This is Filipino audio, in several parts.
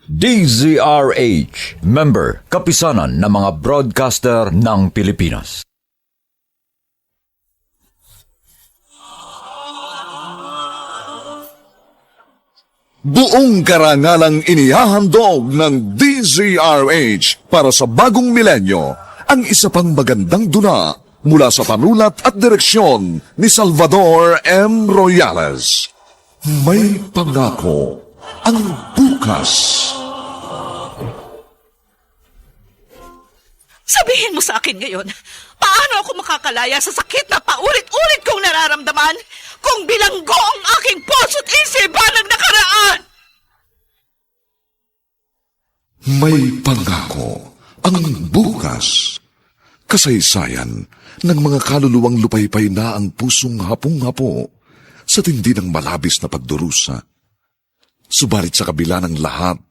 DZRH, member, kapisanan ng mga broadcaster ng Pilipinas. Buong karangalang inihahandog ng DZRH para sa bagong milenyo ang isa pang magandang dula mula sa panulat at direksyon ni Salvador M. Royales. May pangako ang bukas. Sabihin mo sa akin ngayon, paano ako makakalaya sa sakit na paulit-ulit kong nararamdaman kung bilanggo ang aking puso't isipan ng nakaraan? May pangako ang bukas. Kasaysayan ng mga kaluluwang lupaypay na ang pusong hapong-hapo sa tindi ng malabis na pagdurusa. Subalit sa kabila ng lahat,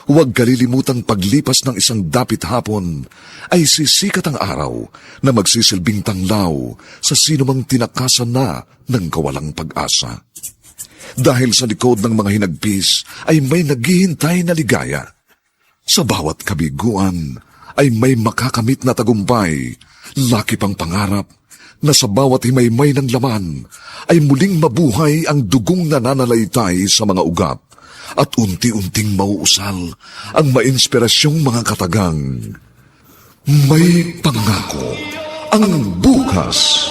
huwag kalilimutang paglipas ng isang dapit hapon ay sisikat ang araw na magsisilbing tanglaw sa sinumang tinakasan na ng kawalang pag-asa. Dahil sa likod ng mga hinagpis ay may naghihintay na ligaya. Sa bawat kabiguan ay may makakamit na tagumpay, laki pang pangarap na sa bawat himaymay ng laman ay muling mabuhay ang dugong nananalaytay sa mga ugat at unti-unting mauusal ang mainspirasyong mga katagang. May pangako ang bukas.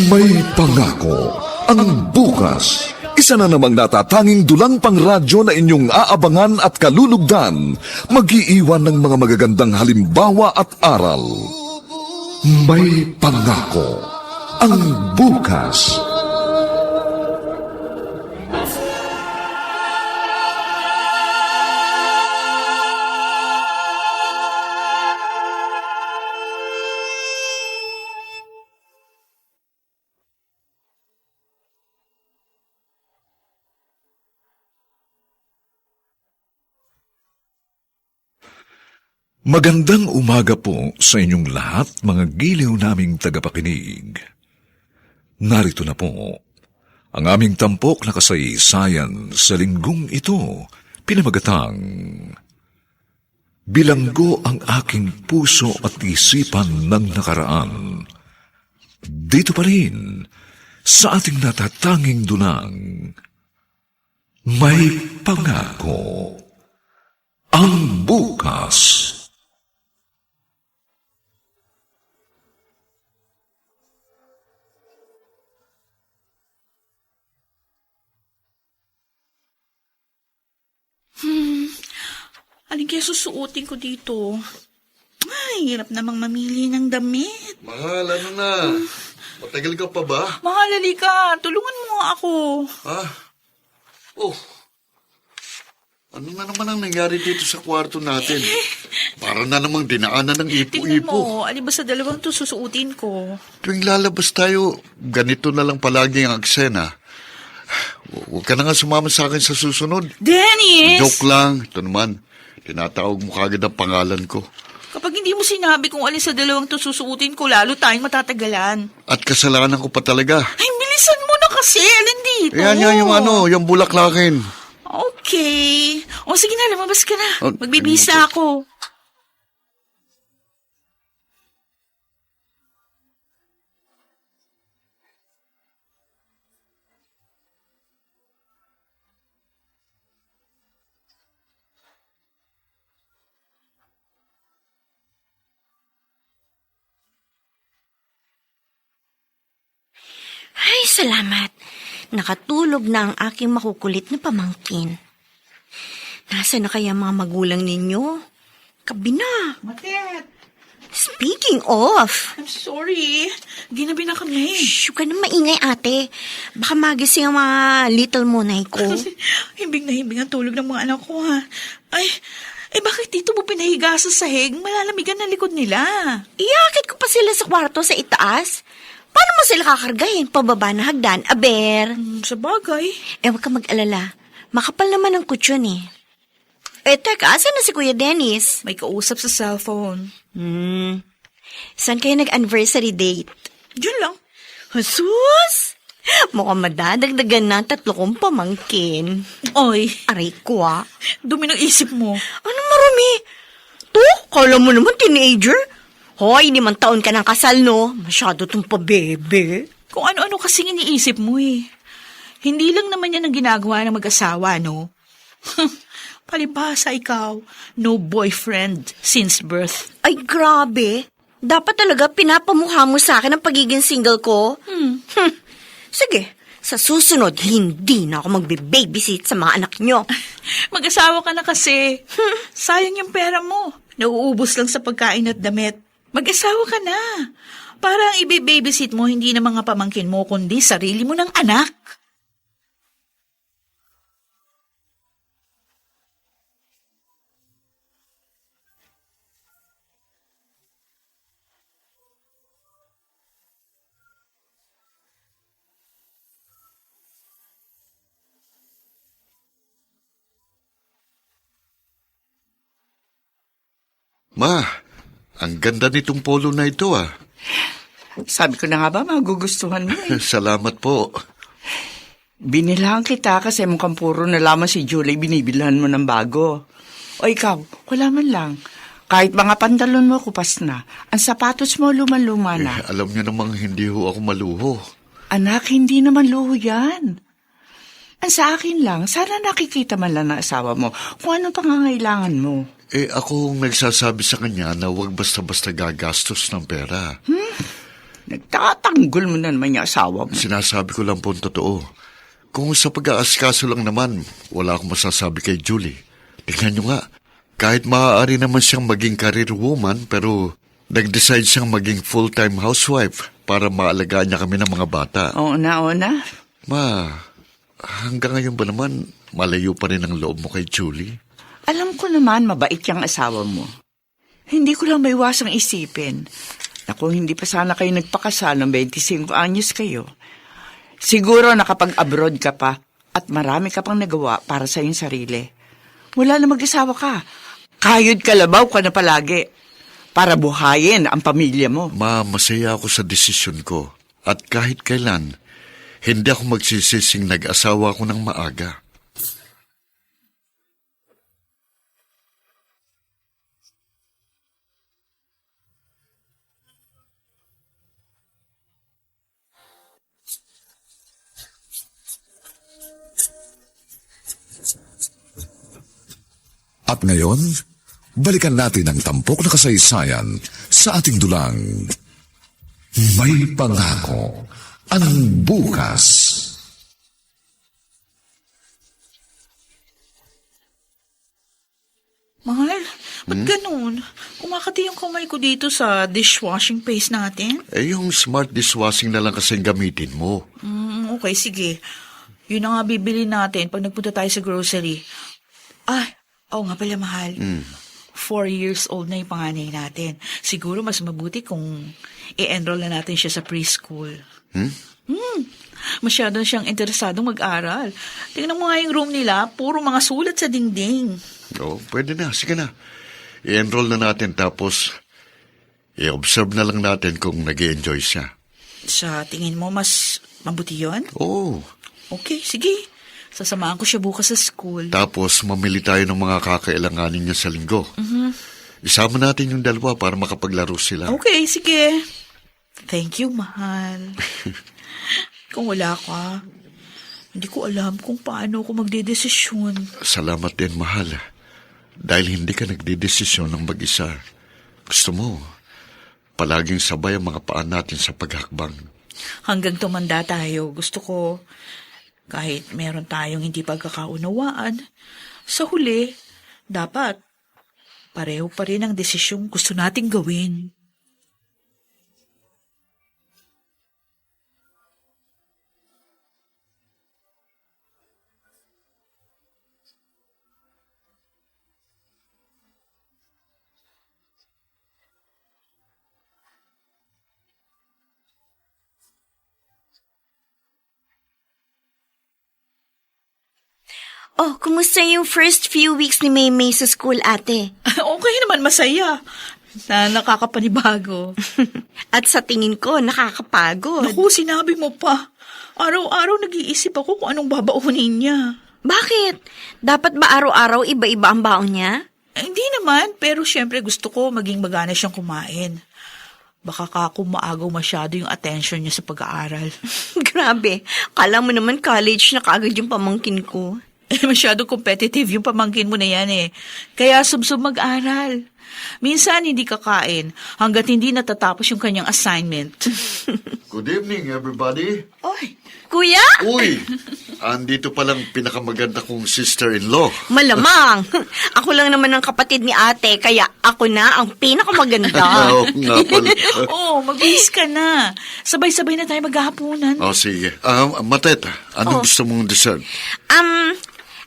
May pangako ang bukas. Isa na namang natatanging dulang pangradyo na inyong aabangan at kalulugdan, mag-iiwan ng mga magagandang halimbawa at aral. May pangako ang bukas. Magandang umaga po sa inyong lahat, mga giliw naming tagapakinig. Narito na po ang aming tampok na kasaysayan sa linggong ito, pinamagatang Bilanggo ang aking puso at isipan ng nakaraan. Dito pa rin sa ating natatanging dunang May Pangako ang bukas. Alin kaya susuotin ko dito? Ay, hirap namang mamili ng damit. Mahal, ano na? Matagal ka pa ba? Mahal, halika. Tulungan mo nga ako. Ha? Oh. Ano na naman ang nangyari dito sa kwarto natin? Para na namang dinaanan ng Tingnan ipo-ipo. mo, alin ba sa dalawang to susuotin ko? Tuwing lalabas tayo, ganito na lang palagi ang eksena. Huwag ka na nga sumama sa akin sa susunod. Dennis! Joke lang. Ito naman, tinatawag mo kagad ang pangalan ko. Kapag hindi mo sinabi kung alin sa dalawang to susuotin ko, lalo tayong matatagalan. At kasalanan ko pa talaga. Ay, bilisan mo na kasi. Alin dito? Yan yung yung bulaklakin. Okay. O sige na, lumabas ka na. Oh, Magbibihis na ako. Ay, salamat. Nakatulog na ang aking makukulit na pamangkin. Nasaan na kaya mga magulang ninyo? Gabi na. Matet, Speaking of, I'm sorry. Ginabi na kami. shh, huwag ka na maingay, ate. Baka magising ang mga little monay ko. Himbing na himbing ang tulog ng mga anak ko, ha? Ay, bakit dito mo pinahiga sa sahig? Malalamigan ang likod nila. Iakit ko pa sila sa kwarto sa itaas. Paano mo sila kakargahin? Pababa na hagdan, aber. Sa bagay. Huwag ka mag-alala. Makapal naman ang kutsyon eh. Teka, asan na si Kuya Dennis? May kausap sa cellphone. Saan kayo nag-anniversary date? Diyan lang. Jesus! Mukhang madadagdagan ng 3 kong pamangkin. Oy, Aray ko ah. dumi ng isip mo. Ano marami? To, kala mo naman teenager? Hoy, 5 taon ka ng kasal, no? Masyado tong pabebe. Kung ano-ano kasing iniisip mo eh. Hindi lang naman yan ang ginagawa ng mag-asawa, no? Palibhasa ikaw, no boyfriend since birth. Ay, grabe. Dapat talaga pinapamukha mo sa akin ang pagiging single ko. Sige, sa susunod, hindi na ako magbe-babysit sa mga anak nyo. Mag-asawa ka na kasi. Sayang yung pera mo. Nauubos lang sa pagkain at damit. Mag-asawa ka na. Para ang ibe-babysit mo hindi na mga pamangkin mo, kundi sarili mo ng anak. Ma, ang ganda nitong polo na ito ah. Sabi ko na nga ba, magugustuhan mo eh. Salamat po. Binilahan kita kasi mukhang puro na lamang si Julie binibilhan mo ng bago. O ikaw, wala man lang. Kahit mga pantalon mo kupas na, ang sapatos mo luman-luma na. Alam niyo namang hindi ho ako maluho. Anak, hindi naman luho yan. Ang sa akin lang, sana nakikita man lang ng asawa mo kung anong pangangailangan mo. Ako ang nagsasabi sa kanya na huwag basta-basta gagastos ng pera. Nagtatanggol mo na naman yung asawa mo. Sinasabi ko lang po ang totoo. Kung sa pag-aaskaso lang naman, wala akong masasabi kay Julie. Tingnan niyo nga, kahit maaari naman siyang maging career woman, pero nag-decide siyang maging full-time housewife para maalagaan niya kami ng mga bata. Oo na. Ma, hanggang ngayon ba naman, malayo pa rin ang loob mo kay Julie? Alam ko naman mabait yung asawa mo. Hindi ko lang maiwasang isipin na kung hindi pa sana kayo nagpakasal ng 25 anyos kayo, siguro nakapag-abroad ka pa at marami ka pang nagawa para sa iyong sarili. Mula na mag-asawa ka, kayod kalabaw ka na palagi para buhayin ang pamilya mo. Ma, masaya ako sa desisyon ko. At kahit kailan, hindi ako magsisising nag-asawa ako ng maaga. At ngayon, balikan natin ang tampok na kasaysayan sa ating dulang. May pangako ang bukas. Mahal, ba't ganun? Kumakati yung kamay ko dito sa dishwashing paste natin. Yung smart dishwashing na lang kasi gamitin mo. Okay, sige. Yun na nga bibili natin pag nagpunta tayo sa grocery. Nga pala, mahal. 4 years old na yung panganay natin. Siguro mas mabuti kung i-enroll na natin siya sa preschool. Masyado siyang interesadong mag-aral. Tingnan mo nga yung room nila, puro mga sulat sa dingding. Pwede na. Sige na. I-enroll na natin tapos i-observe na lang natin kung nag-i-enjoy siya. Sa tingin mo, mas mabuti yun? Oo. Okay, sige. Sasamahan ko siya bukas sa school. Tapos mamili tayo ng mga kakailanganin niya sa linggo. Isama natin yung dalawa para makapaglaro sila. Okay, sige. Thank you, mahal. Kung wala ka, hindi ko alam kung paano ako magdedesisyon. Salamat din, mahal. Dahil hindi ka nagdidesisyon ng mag-isa. Gusto mo, palaging sabay ang mga paan natin sa paghakbang. Hanggang tumanda tayo, gusto ko, kahit meron tayong hindi pagkakaunawaan, sa huli, dapat pareho pa rin ang desisyong gusto nating gawin. Oh, kumusta yung first few weeks ni Maymay sa school, ate? Okay naman, masaya. na nakakapanibago. At sa tingin ko, nakakapagod. Naku, sinabi mo pa. Araw-araw nag-iisip ako kung anong babaunin niya. Bakit? Dapat ba araw-araw iba-iba ang baon niya? Hindi naman, pero syempre gusto ko maging magana siyang kumain. Baka kumaagaw masyado yung attention niya sa pag-aaral. Grabe, kala mo naman college na kaagad yung pamangkin ko. Masyado competitive yung pamangkin mo na yan eh. Kaya subsub mag-aral. Minsan hindi kakain hanggat hindi natatapos yung kanyang assignment. Good evening, everybody. Oy, Kuya? Uy, andito palang pinakamaganda kong sister-in-law. Malamang. Ako lang naman ang kapatid ni ate, kaya ako na ang pinakamaganda. Oo nga pala. magbihis ka na. Sabay-sabay na tayo maghahaponan. Sige. Matet, anong gusto mong dessert?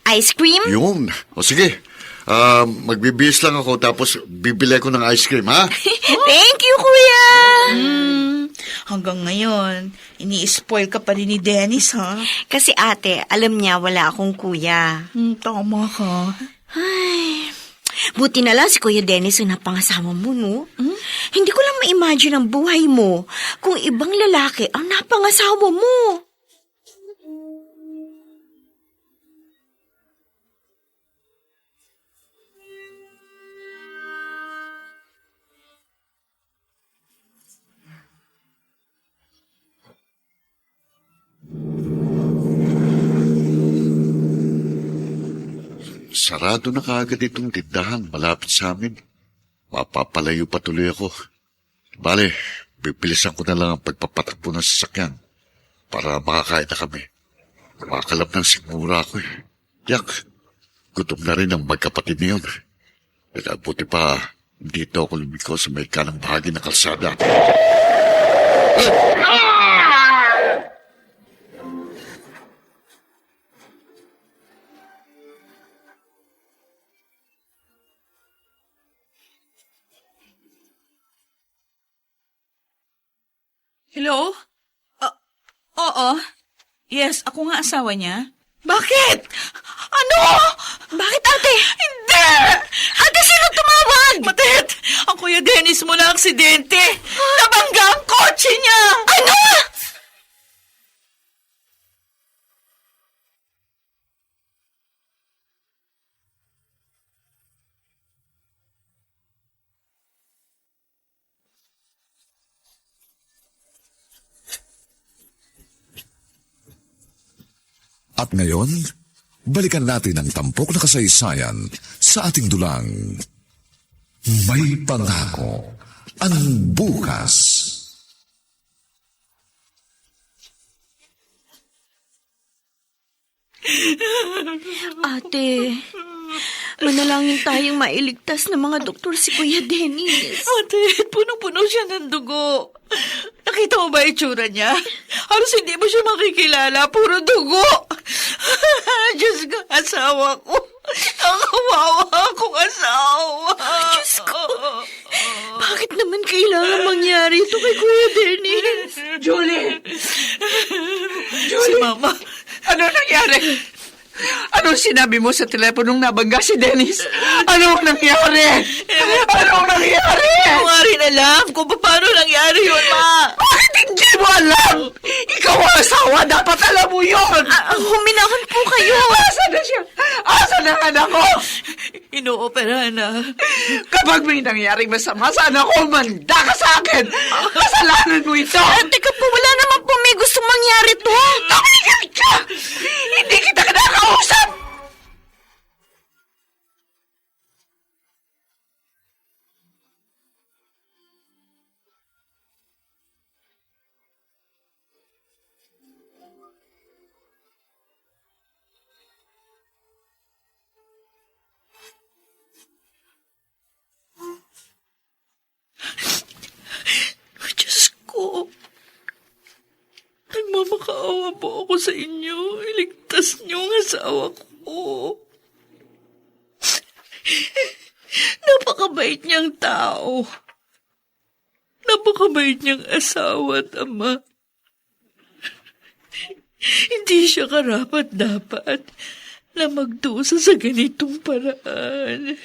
Ice cream? Yun. Sige. Magbibihis lang ako tapos bibili ko ng ice cream, ha? Thank you, Kuya! Hanggang ngayon, ini-spoil ka pa rin ni Dennis, ha? Kasi ate, alam niya wala akong kuya. Tama ka. Ay, buti na lang si Kuya Dennis ang napangasawa mo, no? Hindi ko lang ma-imagine ang buhay mo kung ibang lalaki ang napangasawa mo. Sarado na kaagad itong tindahan malapit sa amin. Mapapalayo pa tuloy ako. Bale, bibilisan ko na lang ang pagpapatakbo ng sasakyan para makakain na kami. Makalap ng sigmura ako eh. Yak, gutom na rin ang magkapatid niyon. Buti pa, dito ako lumiko sa may kanang bahagi ng kalsada. Hello? Oo. Yes, ako nga asawa niya. Bakit? Ano? Bakit ate? Hindi! Ate, sino tumawag? Matet! Ang Kuya Dennis mo na aksidente! Nabangga ang kotse niya! Ano? At ngayon, balikan natin ang tampok na kasaysayan sa ating dulang. May pangako ang bukas. Ate, manalangin tayong mailigtas ng mga doktor si Kuya Dennis. Matet, punong-puno siya ng dugo. Nakita mo ba itsura niya? Halos hindi mo siya makikilala. Puro dugo. Diyos ko, asawa ko. Ang kawawa akong asawa. Diyos ko. Bakit naman kailangan mangyari ito kay Kuya Dennis? Julie! Si Mama. Ano nangyari? Anong sinabi mo sa teleponong nabangga si Dennis? Anong nangyari? Anong nangyari? Hindi ko nga rin alam kung paano nangyari yun, Ma. Bakit hindi mo alam? Ikaw ang asawa, dapat alam mo yun! Huminahon po kayo. Asa na siya? Asa na ang anak ko? Inoopera na. Kapag may nangyaring masama, sana ako manda ka sa akin! Kasalanan mo ito! Teka po, wala naman po may gusto mangyari to. Tumigil ka! Hindi kita kinakausap! Diyos ko. Nagmamakaawa po ako sa inyo. Iligtas niyo ang asawa ko. Napakabait niyang tao. Napakabait niyang asawa at ama. Hindi siya karapat-dapat na magdusa sa ganitong paraan.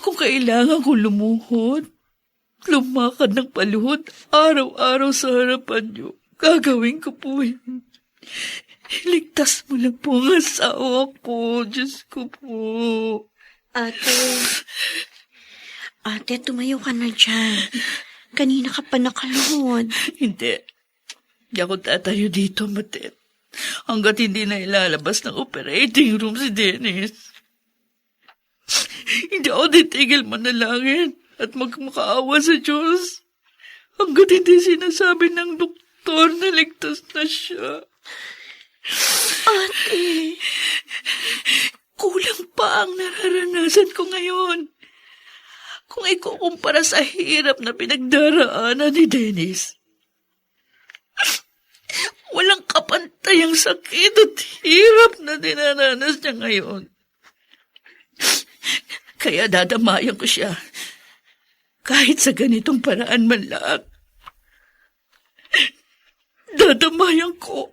Kung kailangan kong lumuhod, lumakad ng paluhod araw-araw sa harapan niyo, gagawin ko po yun. Iligtas mo lang po ang asawa ko. Diyos ko po. Ate, tumayo ka na dyan. Kanina ka pa nakaluhod. Hindi. Hindi ako tatayo dito, Matet. Hanggat hindi na ilalabas ng operating room si Dennis. Hindi ako titigil manalangin at magmakaawa sa Diyos. Hanggat hindi sinasabi ng doktor na ligtas na siya. Ate. Kulang pa ang nararanasan ko ngayon. Kung ikukumpara sa hirap na pinagdaraanan ni Dennis. Walang kapantayang sakit at hirap na dinaranas niya ngayon. Kaya dadamayan ko siya. Kahit sa ganitong paraan man lang. Dadamayan ko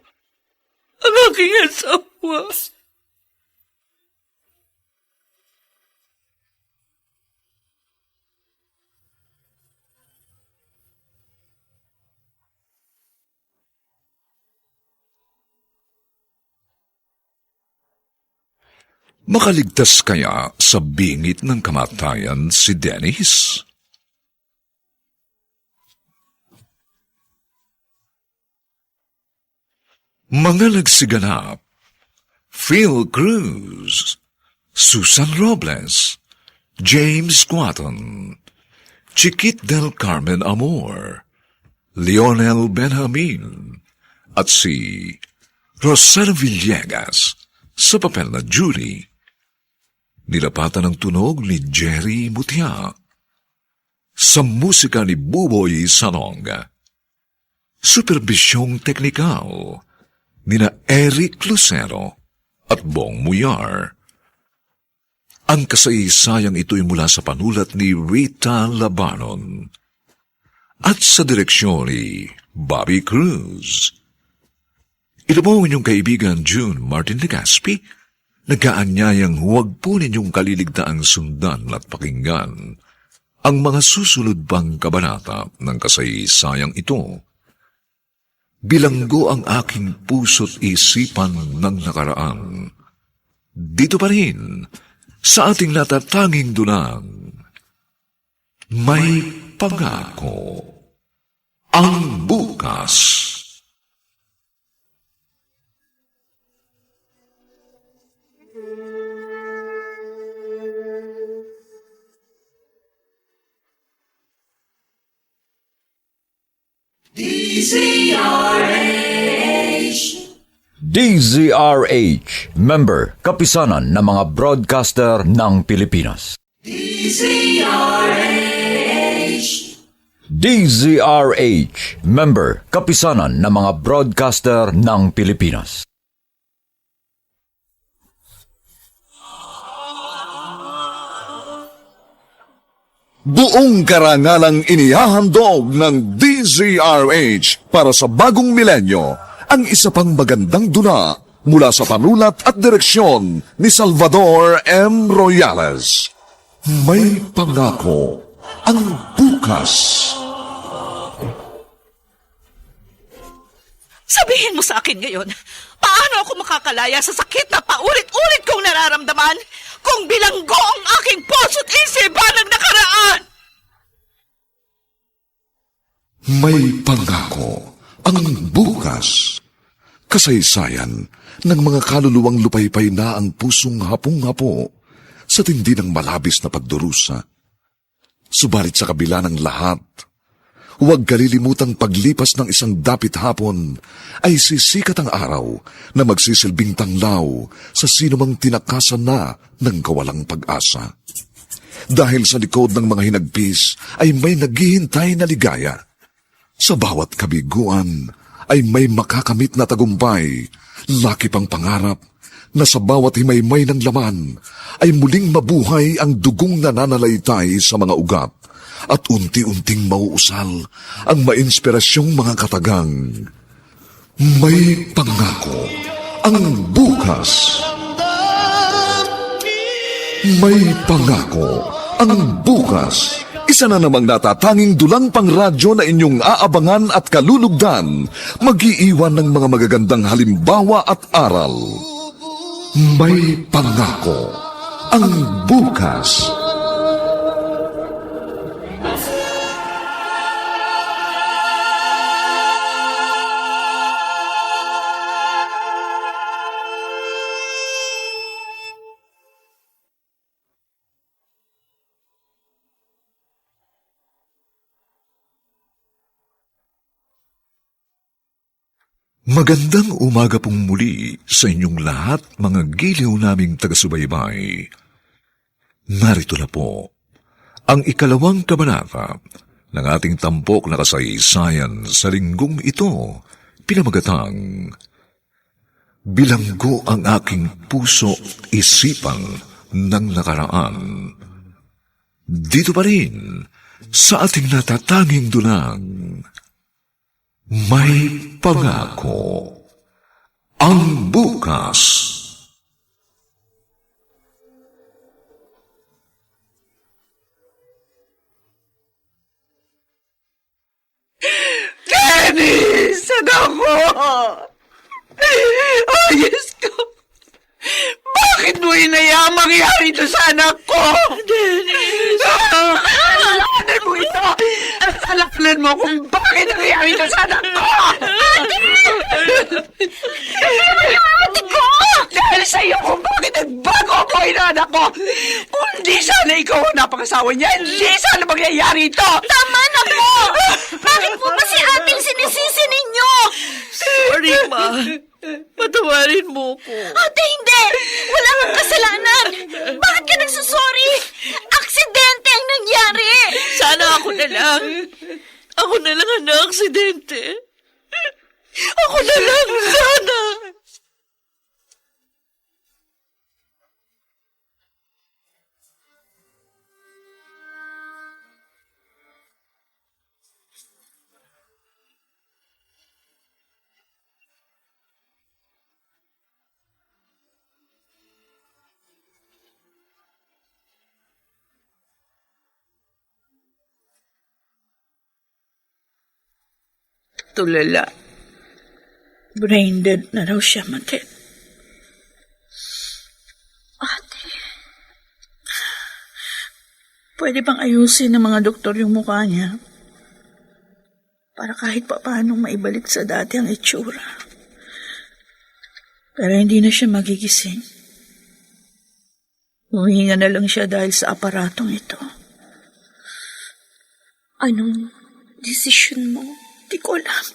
ang aking asawa. Makaligtas kaya sa bingit ng kamatayan si Dennis? Mga nagsiganap: Phil Cruz, Susan Robles, James Quaton, Chiquit del Carmen Amor, Lionel Benjamin, at si Rosana Villegas sa papel na Judy. Nilapatan ng tunog ni Jerry Mutia. Sa musika ni Buboy Salonga. Superbisyong teknikal nina Eric Lucero at Bong Muyar. Ang kasaysayang ito'y mula sa panulat ni Rita Labanon at sa direksyon ni Bobby Cruz. Ito po inyong kaibigan June Martin Legaspi, nagkaanyayang huwag po ninyong kaliligtaang sundan at pakinggan ang mga susunod pang kabanata ng kasaysayang ito. Bilanggo ang aking puso't isipan ng nakaraan. Dito pa rin, sa ating natatanging dunang, may pangako ang bukas. DZRH, member, kapisanan ng mga broadcaster ng Pilipinas. DZRH, member, kapisanan ng mga broadcaster ng Pilipinas. Buong karangalang inihahandog ng DZRH para sa bagong milenyo ang isa pang magandang dula mula sa panulat at direksyon ni Salvador M. Royales. May pangako ang bukas. Sabihin mo sa akin ngayon, paano ako makakalaya sa sakit na paulit-ulit kong nararamdaman kung bilanggo ang aking puso't isipan ng nakaraan? May pangako ang bukas. Kasaysayan ng mga kaluluwang lupaypay na ang pusong hapong-hapo sa tindi ng malabis na pagdurusa. Subalit sa kabila ng lahat, huwag kalilimutang paglipas ng isang dapit hapon ay sisikat ang araw na magsisilbing tanglaw sa sinumang tinakasan na ng kawalang pag-asa. Dahil sa likod ng mga hinagpis ay may naghihintay na ligaya. Sa bawat kabiguan ay may makakamit na tagumpay, laki pang pangarap na sa bawat himaymay ng laman ay muling mabuhay ang dugong nananalaytay sa mga ugat at unti-unting mauusal ang mainspirasyong mga katagang. May pangako ang bukas. May pangako Ang bukas, isa na namang natatanging dulang pang radyo na inyong aabangan at kalulugdan, mag-iiwan ng mga magagandang halimbawa at aral. May pangako ang bukas. Magandang umaga pong muli sa inyong lahat, mga giliw naming taga-subaybay. Narito na po ang ikalawang kabanata ng ating tampok na kasaysayan sa linggong ito, pinamagatang Bilanggo ang aking puso isipan ng nakaraan. Dito pa rin sa ating natatanging dunang May Pangako ang bukas. Dennis! Ako! Ayos ko! Bakit mo inayang mangyari ito sa anak ko? Dennis! Alalahanan mo ito! Alalahanan mo kung bakit nangyari ito sa anak ko! Ate ko! Dahil sa iyo kung bakit nagbago ako anak ko! Kung hindi sana ikaw ang napangasawa niya, hindi sana mangyayari ito! Tama na po! Bakit po ba si ating sinisisi ninyo? Sorry, Ma. Patawarin mo ko. Ate, hindi! Wala kang kasalanan! Bakit ka nagsasorry? Aksidente ang nangyari! Sana ako na lang. Ako na lang ang na-aksidente. Ako na lang, sana. Tulala. Brain dead na raw siya, Matet. Ate, Pwede bang ayusin ng mga doktor yung mukha niya? Para kahit pa paanong maibalik sa dati ang itsura. Pero hindi na siya magigising. Huminga na lang siya dahil sa aparatong ito. anong desisyon mo? Di ko alam.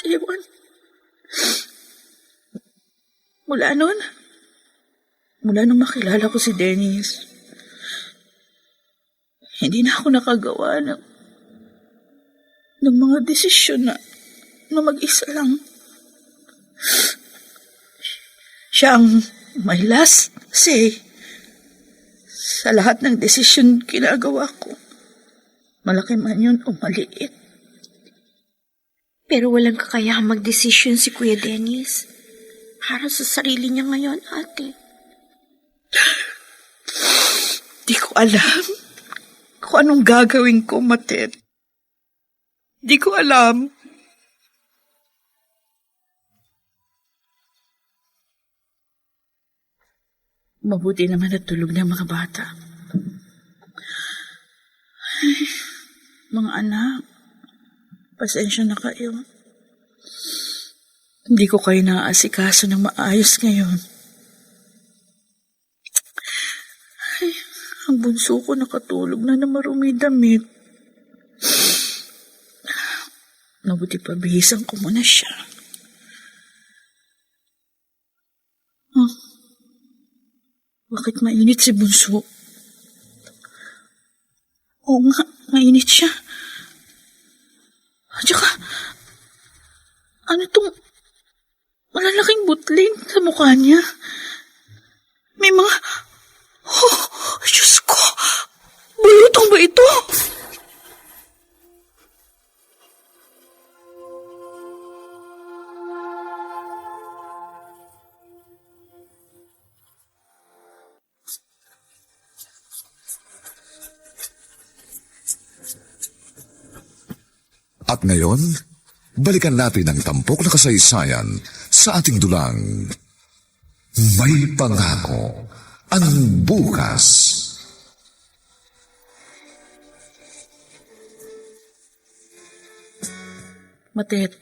Ewan. Mula nung makilala ko si Dennis, hindi na ako nakagawa ng mga desisyon na mag-isa lang. Siya ang may last say sa lahat ng desisyon ginagawa ko. Malaki man yun o maliit. Pero walang kakayahang magdesisyon si Kuya Dennis. Para sa sarili niya ngayon, ate. Di ko alam kung anong gagawin ko, Matet. Di ko alam. Mabuti naman at tulog ng mga bata. Ay, mga anak, pasensya na kayo. Hindi ko kayo naaasikaso ng maayos ngayon. Ay, ang bunso ko nakatulog na marumi damit. Mabuti pa bihisan ko muna siya. Huh? Bakit mainit si bunso? Oo nga, mainit siya. At saka, ano itong malalaking butlin sa mukha niya? May mga... Oh, Diyos ko! Bulutong ba ito? At ngayon, balikan natin ang tampok na kasaysayan sa ating dulang. May pangako ang bukas. Matet,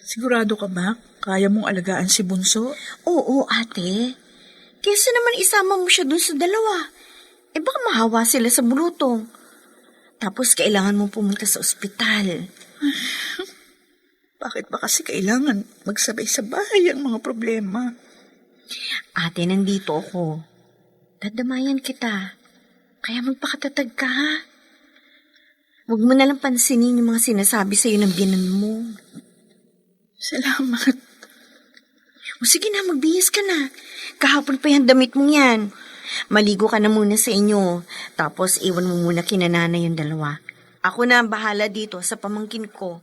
sigurado ka ba? Kaya mong alagaan si Bunso? Oo, ate. Kesa naman isama mo siya dun sa dalawa. Eh baka mahawa sila sa bulutong. Tapos kailangan mo pumunta sa ospital. Bakit ba kasi kailangan magsabay-sabay ang mga problema? Ate, nandito ako. Dadamayan kita. Kaya magpakatatag ka, ha? Huwag mo nalang pansinin yung mga sinasabi sa'yo ng biyanan mo. Salamat. O sige na, magbihis ka na. Kahapon pa yung damit mong yan. Maligo ka na muna sa inyo. Tapos iwan mo muna kina nanay yung dalawa. Ako na ang bahala dito sa pamangkin ko.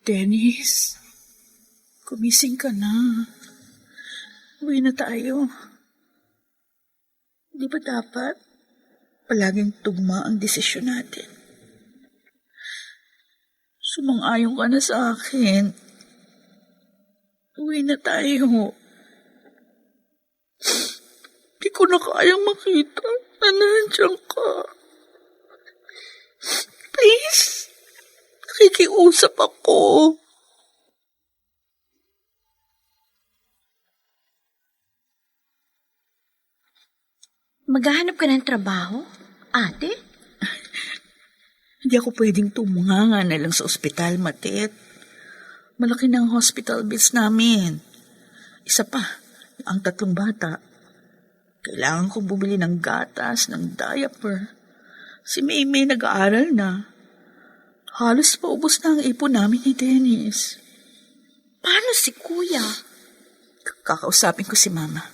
Dennis, kumising ka na. Uwi na tayo. Di ba dapat palaging tugma ang desisyon natin? Sumang-ayon ka na sa akin. Uwi na tayo. Di ko na kayang makita na nandiyan ka. Please, nakikiusap ako. Maghahanap ka ng trabaho, ate? Hindi ako pwedeng tumunganga na lang sa ospital, Matet. Malaki na ang hospital bills namin. Isa pa, ang 3 bata. Kailangan kong bumili ng gatas, ng diaper. Si Maymay nag-aaral na. Halos paubos na ang ipon namin ni Dennis. Paano si kuya? Kakausapin ko si Mama.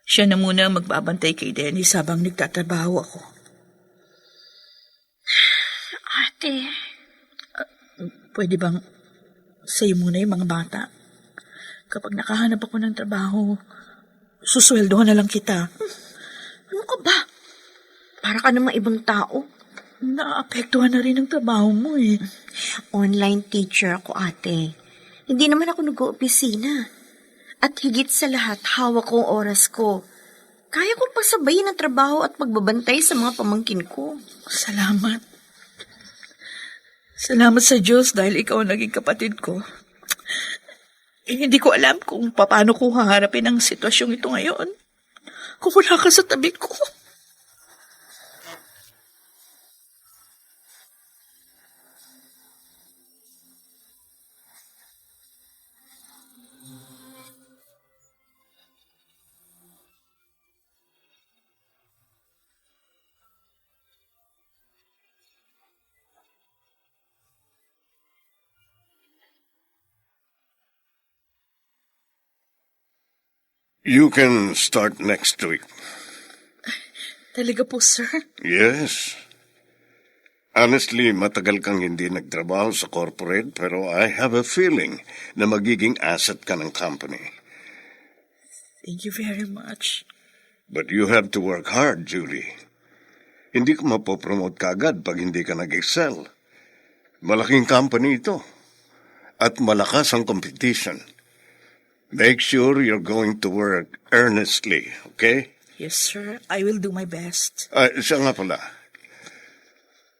Siya na muna ang magbabantay kay Dennis habang nagtatrabaho ako. Ate, Pwede bang sa'yo muna yung mga bata? Kapag nakahanap ako ng trabaho, susweldohan na lang kita. ano ka ba? Para ka namang ibang tao. Naapektuhan na rin ang trabaho mo eh. Online teacher ako, ate. Hindi naman ako nag-oopisina. At higit sa lahat, hawak ko ang oras ko. Kaya kong pasabayin ang trabaho at pagbabantay sa mga pamangkin ko. Salamat. Salamat sa Diyos dahil ikaw ang naging kapatid ko. Hindi ko alam kung paano ko haharapin ang sitwasyong ito ngayon. Kung wala ka sa tabi ko. You can start next week. Talaga po, sir. Yes. Honestly, matagal kang hindi nagtrabaho sa corporate pero I have a feeling na magiging asset ka ng company. Thank you very much. But you have to work hard, Julie. Hindi ka mapopromote kagad pag hindi ka nag-excel. Malaking company ito. At malakas ang competition. Make sure you're going to work earnestly, okay? Yes, sir. I will do my best. Siya nga pala.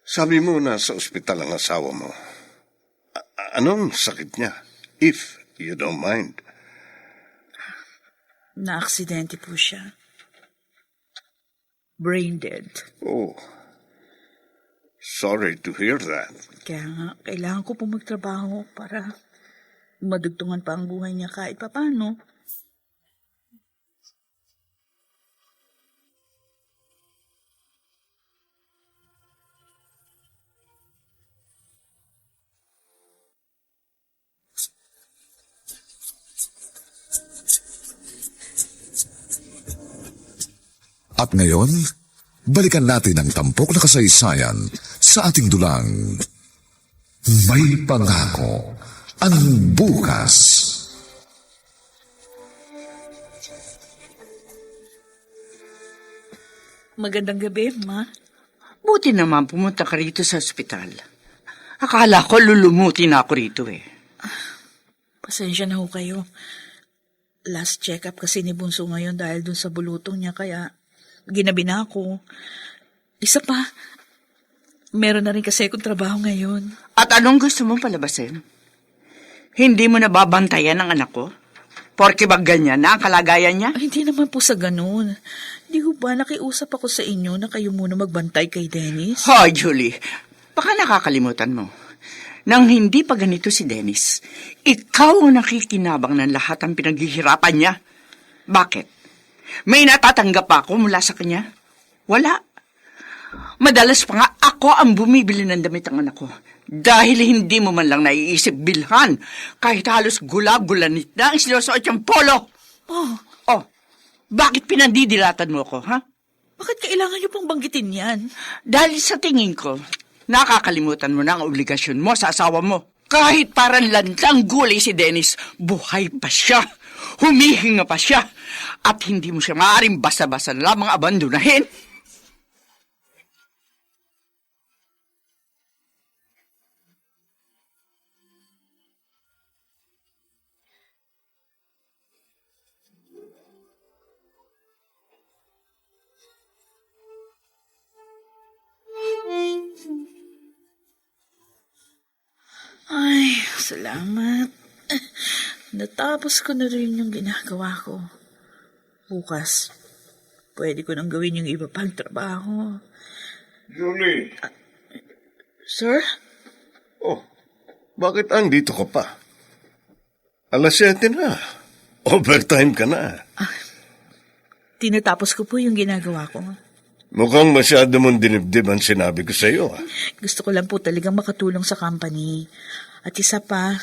Sabi mo na sa ospital ang asawa mo. Anong sakit niya? If you don't mind. Na-aksidente po siya. Brain dead. Oh, sorry to hear that. Kaya nga, kailangan ko po magtrabaho para madugtungan pa ang buhay niya kahit papano. At ngayon, balikan natin ang tampok na kasaysayan sa ating dulang. May pangako ang bukas. Magandang gabi, Ma. Buti naman pumunta ka rito sa ospital. Akala ko lulumuti na ako rito eh. Pasensya na ho kayo. Last check-up kasi ni Bunso ngayon dahil dun sa bulutong niya, kaya ginabi na ako. Isa pa, meron na rin kasi akong trabaho ngayon. At anong gusto mong palabasin? Hindi mo nababantayan ang anak ko? Porke ba ganyan na ang kalagayan niya? Ay, hindi naman po sa ganun. Hindi ko ba nakiusap ako sa inyo na kayo muna magbantay kay Dennis? Hoy, Julie, baka nakakalimutan mo. Nang hindi pa ganito si Dennis, ikaw ang nakikinabang ng lahat ang pinaghihirapan niya. Bakit? May natatanggap pa ako mula sa kanya? Wala. Madalas pa nga ako ang bumibili ng damit ng anak ko. Dahil hindi mo man lang naiisip bilhan. Kahit halos gulab-gulanit na ang sinusuot yung polo. Oh, bakit pinandidilatan mo ako, ha? Bakit kailangan niyo pong banggitin yan? Dahil sa tingin ko, nakakalimutan mo na ang obligasyon mo sa asawa mo. Kahit parang lantang gulay si Dennis, buhay pa siya. Humihinga pa siya. At hindi mo siya maaaring basa-basa lamang abandonahin. Ay, salamat. Natapos ko na rin yung ginagawa ko. Bukas, pwede ko nang gawin yung iba pang trabaho. Julie, Sir? oh, bakit andito ka pa? Alas 7 na. Overtime ka na. Tinatapos ko po yung ginagawa ko. Mukhang masyado mong dinibdib ang sinabi ko sa iyo. Gusto ko lang po talagang makatulong sa company. At isa pa,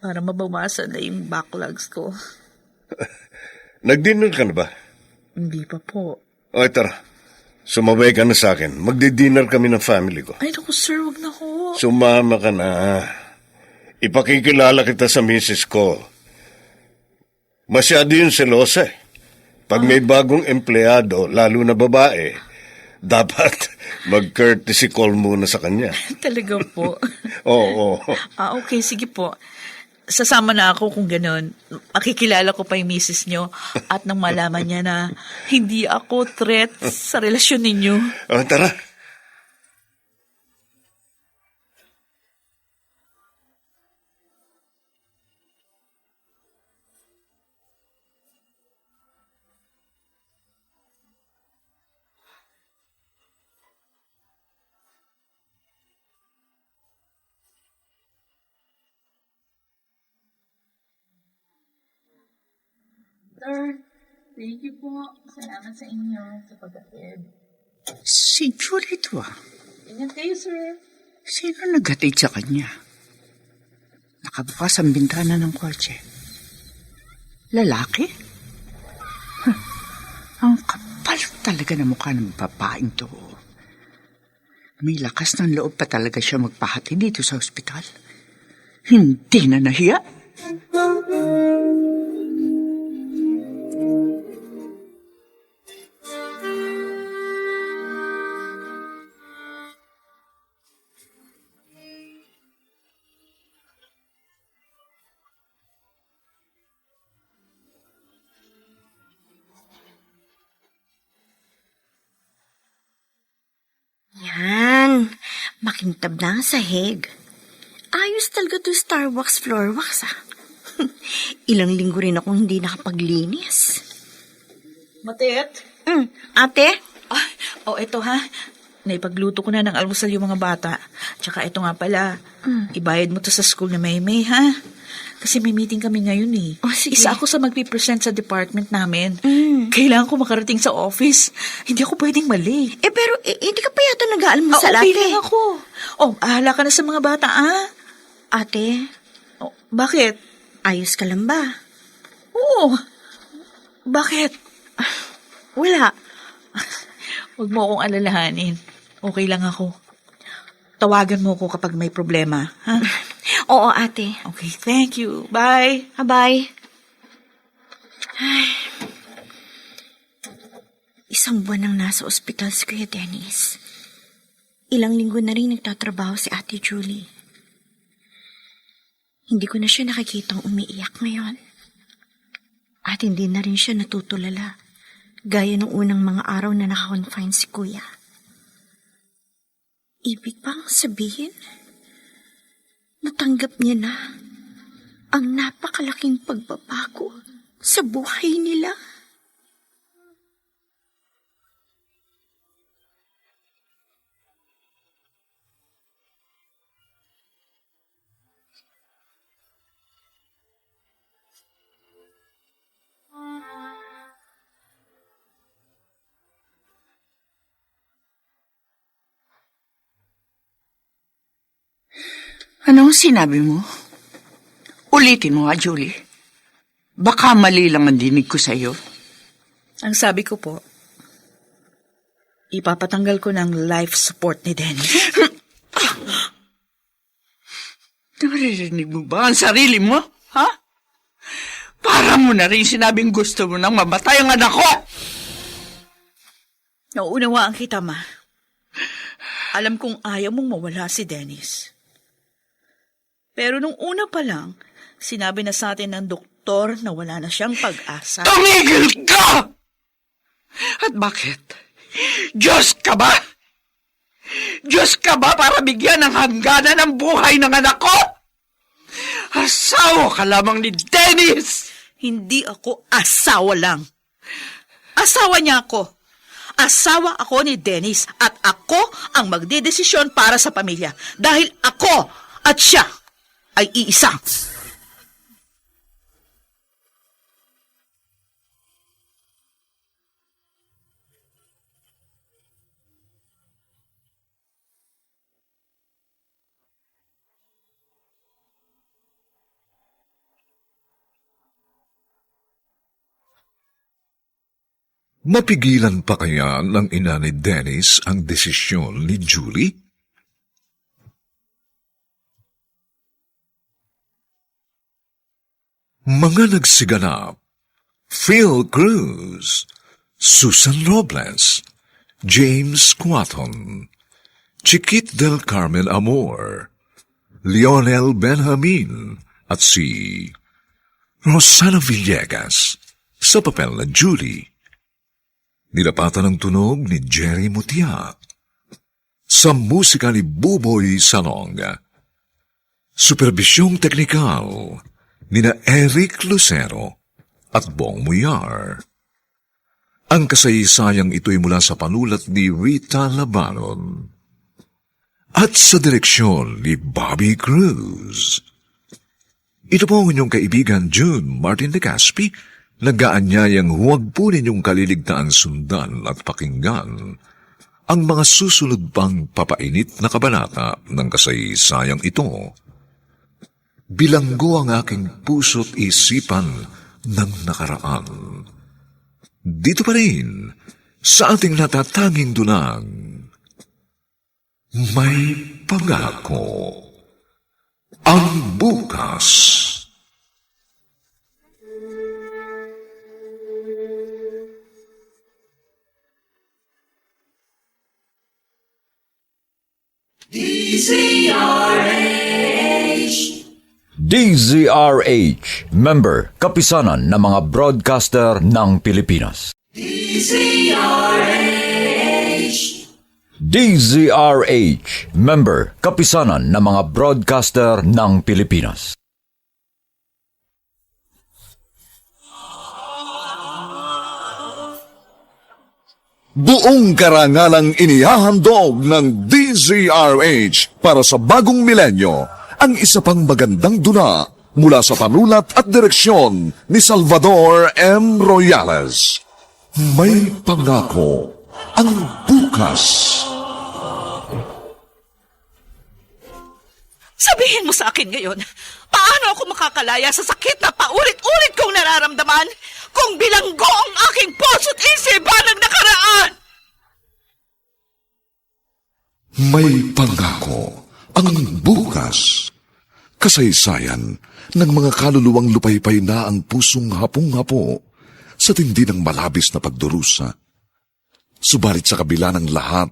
para mabawasan na yung backlogs ko. Nag-dinner ka na ba? Hindi pa po. O tara, sumabay ka na sa akin. Magdi-dinner kami ng family ko. Ay, naku sir, wag na ho. Sumama ka na. Ipakikilala kita sa misis ko. Masyado yung selosa eh. Pag may bagong empleyado, lalo na babae, dapat mag-courtesy call muna sa kanya. Talaga po. Oo. Okay, sige po. Sasama na ako kung ganun. Makikilala ko pa yung misis nyo at nang malaman niya na hindi ako threat sa relasyon ninyo. O, tara. Sir, thank you po. Salamat sa inyo sa pag-atid. Si Julie ito ah. Ingat kayo, sir. Sino naghatid sa kanya? Nakabukas ang bintana ng kotse. Lalaki? Huh. Ang kapal talaga na mukha ng babaeng to. May lakas ng loob pa talaga siya magpahati dito sa ospital. Hindi na nahiya. Yan. Makintab na ang sahig. Ayos talaga to Star Wax Floor Wax, ah. Ilang linggo rin akong hindi nakapaglinis. Matet? Ate? Eto ha. Naipagluto ko na ng almusal yung mga bata. Tsaka ito nga pala, ibayad mo to sa school na May, ha? Kasi may meeting kami ngayon eh. Oh, sige. Isa ako sa magpipresent sa department namin. Kailangan ko makarating sa office. Hindi ako pwedeng mali. Pero hindi ka pa yata nag-aalmusal, Okay ate. lang ako. Ahala ka na sa mga bata, Ate, bakit? ayos ka lang ba? Oo. Bakit? Wala. Huwag mo akong alalahanin. Okay lang ako. Tawagan mo ako kapag may problema, ha? Oo, ate. Okay, thank you. Bye. Bye. Ay. Isang buwan nang nasa ospital si Kuya Dennis. Ilang linggo na rin nagtatrabaho si Ate Julie. Hindi ko na siya nakikitang umiiyak ngayon. At hindi na rin siya natutulala, gaya ng unang mga araw na nakakonfine si Kuya. Ibig bang sabihin, natanggap niya na ang napakalaking pagbabago sa buhay nila? Anong sinabi mo? Ulitin mo nga, Julie. Baka mali lang ang dinig ko sa'yo. Ang sabi ko po, ipapatanggal ko ng life support ni Dennis. Naririnig mo ba ang sarili mo? Ha? Para mo na rin sinabing gusto mo nang mamatay ang anak ko! Nauunawaan kita, Ma. Alam kong ayaw mong mawala si Dennis. Pero nung una pa lang, sinabi na sa atin ng doktor na wala na siyang pag-asa. Tumigil ka! At bakit? Diyos ka ba? Diyos ka ba para bigyan ng hangganan ang buhay ng anak ko? Asawa ka lamang ni Dennis! Hindi ako asawa lang. Asawa niya ako. Asawa ako ni Dennis at ako ang magdedesisyon para sa pamilya dahil ako at siya ay iisa. Mapigilan pa kaya ng ina ni Dennis ang desisyon ni Julie? Mga nagsiganap: Phil Cruz, Susan Robles, James Quaton, Chiquit del Carmen Amor, Lionel Benjamin at si Rosana Villegas sa papel na Julie. Nilapatan ng tunog ni Jerry Mutia. Sa musika ni Buboy Salong. Superbisyong teknikal nina Eric Lucero at Bong Muyar. Ang kasaysayang ito'y mula sa panulat ni Rita Labanon at sa direksyon ni Bobby Cruz. Ito po ang inyong kaibigan June Martin de Caspi, nag-aanyayang huwag po ninyong kaliligtaan sundan at pakinggan ang mga susunod pang papainit na kabanata ng kasaysayang ito. Bilanggo ang aking puso't isipan ng nakaraan. Dito pa rin, sa ating natatanging dunang, may pangako ang bukas. DZRH, member, kapisanan ng mga broadcaster ng Pilipinas. DZRH, member, kapisanan ng mga broadcaster ng Pilipinas. Buong karangalang inihahandog ng DZRH para sa bagong milenyo ang isa pang magandang dula mula sa panulat at direksyon ni Salvador M. Royales. May pangako ang bukas. Sabihin mo sa akin ngayon, paano ako makakalaya sa sakit na paulit-ulit kong nararamdaman kung bilanggo ang aking puso't isipan ng nakaraan? May pangako ang bukas. Kasaysayan ng mga kaluluwang lupaypay na ang pusong hapong-hapo sa tindi ng malabis na pagdurusa. Subalit sa kabila ng lahat,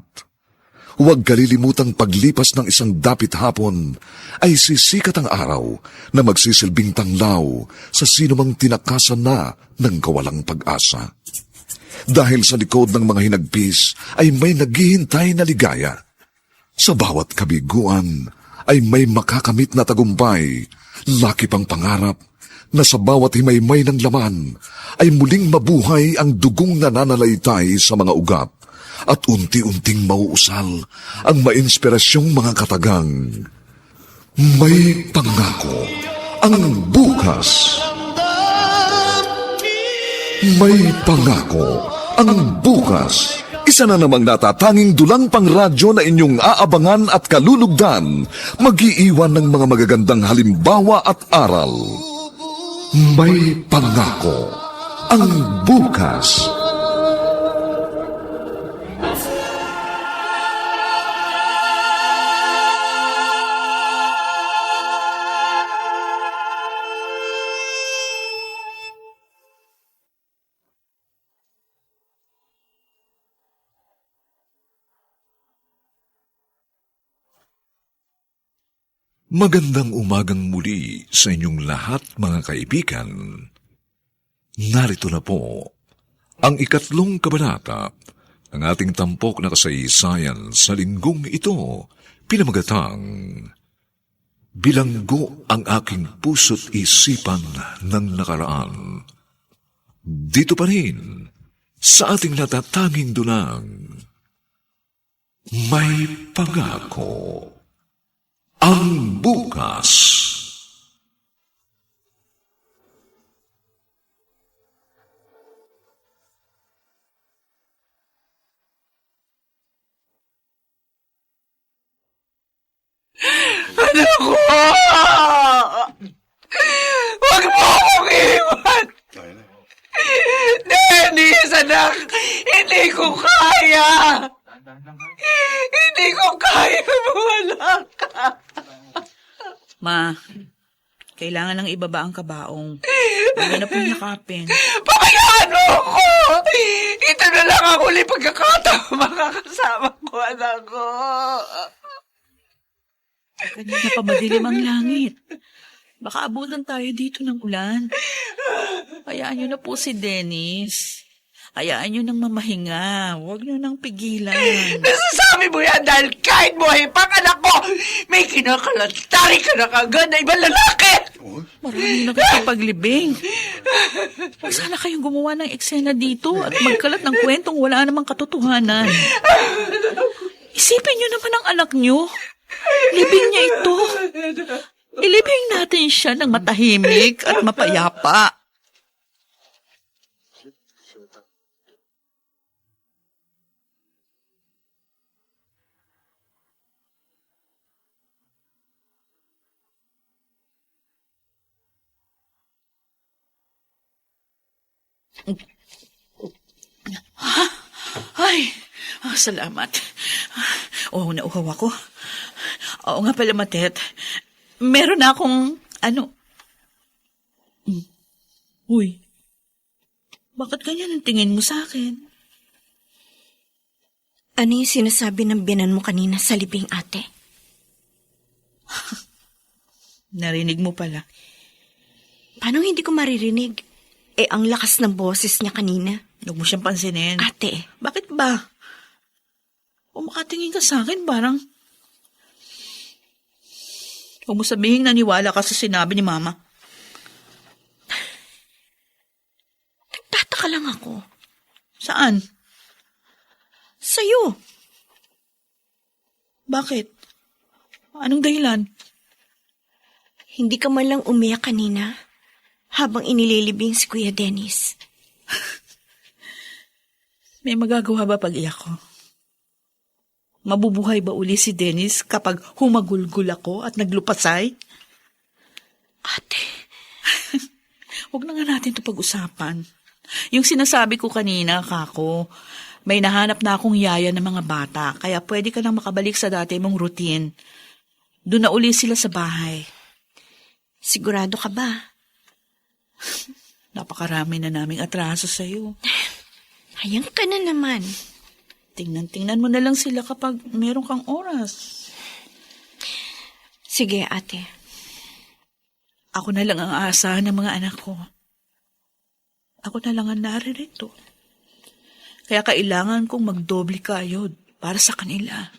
huwag kalilimutang paglipas ng isang dapit hapon ay sisikat ang araw na magsisilbing tanglaw sa sinumang tinakasan na ng kawalang pag-asa. Dahil sa likod ng mga hinagpis ay may naghihintay na ligaya. Sa bawat kabiguan ay may makakamit na tagumpay, laki pang pangarap na sa bawat himaymay ng laman ay muling mabuhay ang dugong nananalaytay sa mga ugat at unti-unting mauusal ang mainspirasyong mga katagang. May pangako ang bukas. May pangako ang bukas. Isa na namang natatanging dulang pangradyo na inyong aabangan at kalulugdan, mag-iiwan ng mga magagandang halimbawa at aral. May pangako ang bukas. Magandang umagang muli sa inyong lahat, mga kaibigan. Narito na po ang 3 kabanata ng ating tampok na kasaysayan sa linggong ito, pinamagatang Bilanggo ang aking puso't isipan ng nakaraan. Dito pa rin sa ating natatanging dunang May Pangako ang bukas. Anak ko! Huwag mo akong iwan! Dennis, anak! Hindi ko kaya! Hindi ko kaya mawala ka! Ma, kailangan nang ibaba ang kabaong. Huwag na po yakapin. Pabayaan mo ako! Ito na lang ang huli pagkakataon makakasama ko, anak ko! Kanina pa madilim ang langit. Baka abutan tayo dito ng ulan. Hayaan niyo na po si Dennis. Hayaan niyo nang mamahinga. Huwag niyo nang pigilan. Nasasabi mo yan dahil kahit buhay pang anak ko, may kinakalantari ka na kagad na ibang lalaki! Maraming nakakapaglibing. Huwag sana kayong gumawa ng eksena dito at magkalat ng kwentong wala namang katotohanan. Isipin niyo naman ang anak niyo. Libing niya ito. Ilibing natin siya ng matahimik at mapayapa. Ay, salamat. Oo, nauhaw ako. Oo nga pala, Matet. Meron na akong, Uy, bakit ganyan ang tingin mo sa akin? Ano yung sinasabi ng biyanan mo kanina sa libing, ate? Narinig mo pala. Paano hindi ko maririnig? Ang lakas ng boses niya kanina. Huwag mo siyang pansinin. Ate, Bakit ba? Kung makatingin ka sa akin, parang... Huwag mo sabihin naniwala ka sa sinabi ni Mama. nagtataka lang ako. Saan? Sa'yo. Bakit? Anong dahilan? Hindi ka man lang umiyak kanina habang inililibing si Kuya Dennis. May magagawa ba pag iyak ko? Mabubuhay ba uli si Dennis kapag humagulgul ako at naglupasay? Ate, Huwag na nga natin ito pag-usapan. Yung sinasabi ko kanina, Kako, May nahanap na akong yaya ng mga bata, kaya pwede ka nang makabalik sa dati mong routine. Doon na uli sila sa bahay. Sigurado ka ba? Napakarami na naming atraso sa'yo. Hayang ka na naman. Tingnan mo na lang sila kapag meron kang oras. Sige, ate. Ako na lang ang aasahan ng mga anak ko. Ako na lang ang naririto. Kaya kailangan kong magdoble kayod para sa kanila.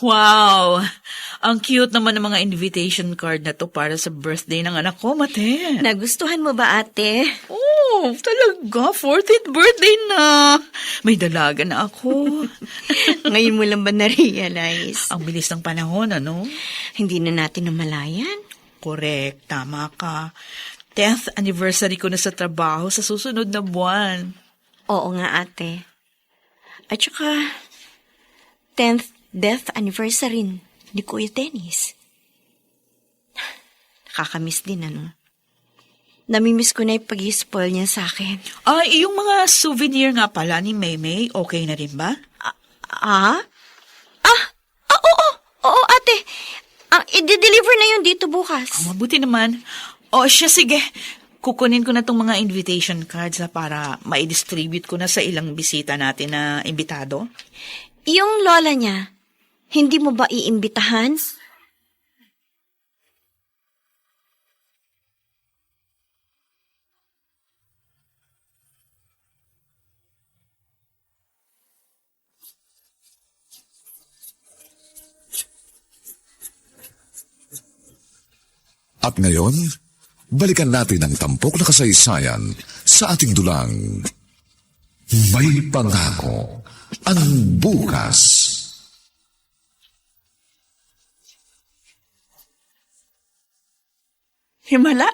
Wow! Ang cute naman ng mga invitation card na to para sa birthday ng anak ko, Mate. Nagustuhan mo ba, ate? Oh, talaga. 40th birthday na. May dalaga na ako. Ngayon mo lang ba na-realize? Ang bilis ng panahon, ano? Hindi na natin namalayan. Correct. Tama ka. 10th anniversary ko na sa trabaho sa susunod na buwan. Oo nga, ate. At saka, 10th death anniversary ni Kuya Dennis. Nakakamiss din, ano? Namimiss ko na yung pag-i-spoil niya sa akin. Ay, yung mga souvenir nga pala ni Maymay, okay na rin ba? Oo, oo, ate. I-deliver na yun dito bukas. Mabuti naman. O siya, sige. Kukunin ko na tong mga invitation cards para ma-distribute ko na sa ilang bisita natin na imbitado. Yung lola niya, hindi mo ba iimbitahan? At ngayon, balikan natin ang tampok na kasaysayan sa ating dulang. May pangako ang bukas. Himala.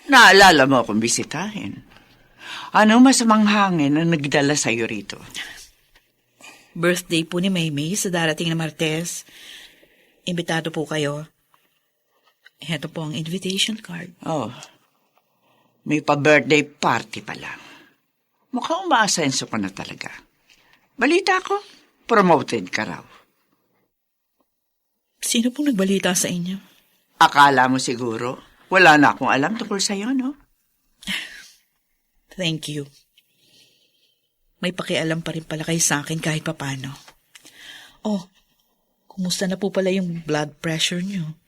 Naalala mo akong bisitahin. Ano masamang hangin ang nagdala sa'yo rito? Birthday po ni Maymay sa darating na Martes. Imbitado po kayo. Heto po ang invitation card. Oh, may pa-birthday party pa lang. Mukhang umaasenso ka na talaga. Balita ko, promoted ka raw. Sino pong nagbalita sa inyo? Akala mo siguro, wala na akong alam tungkol sa'yo, no? Thank you. May pakialam pa rin pala kayo sa akin kahit papano. Oh, kumusta na po pala yung blood pressure niyo?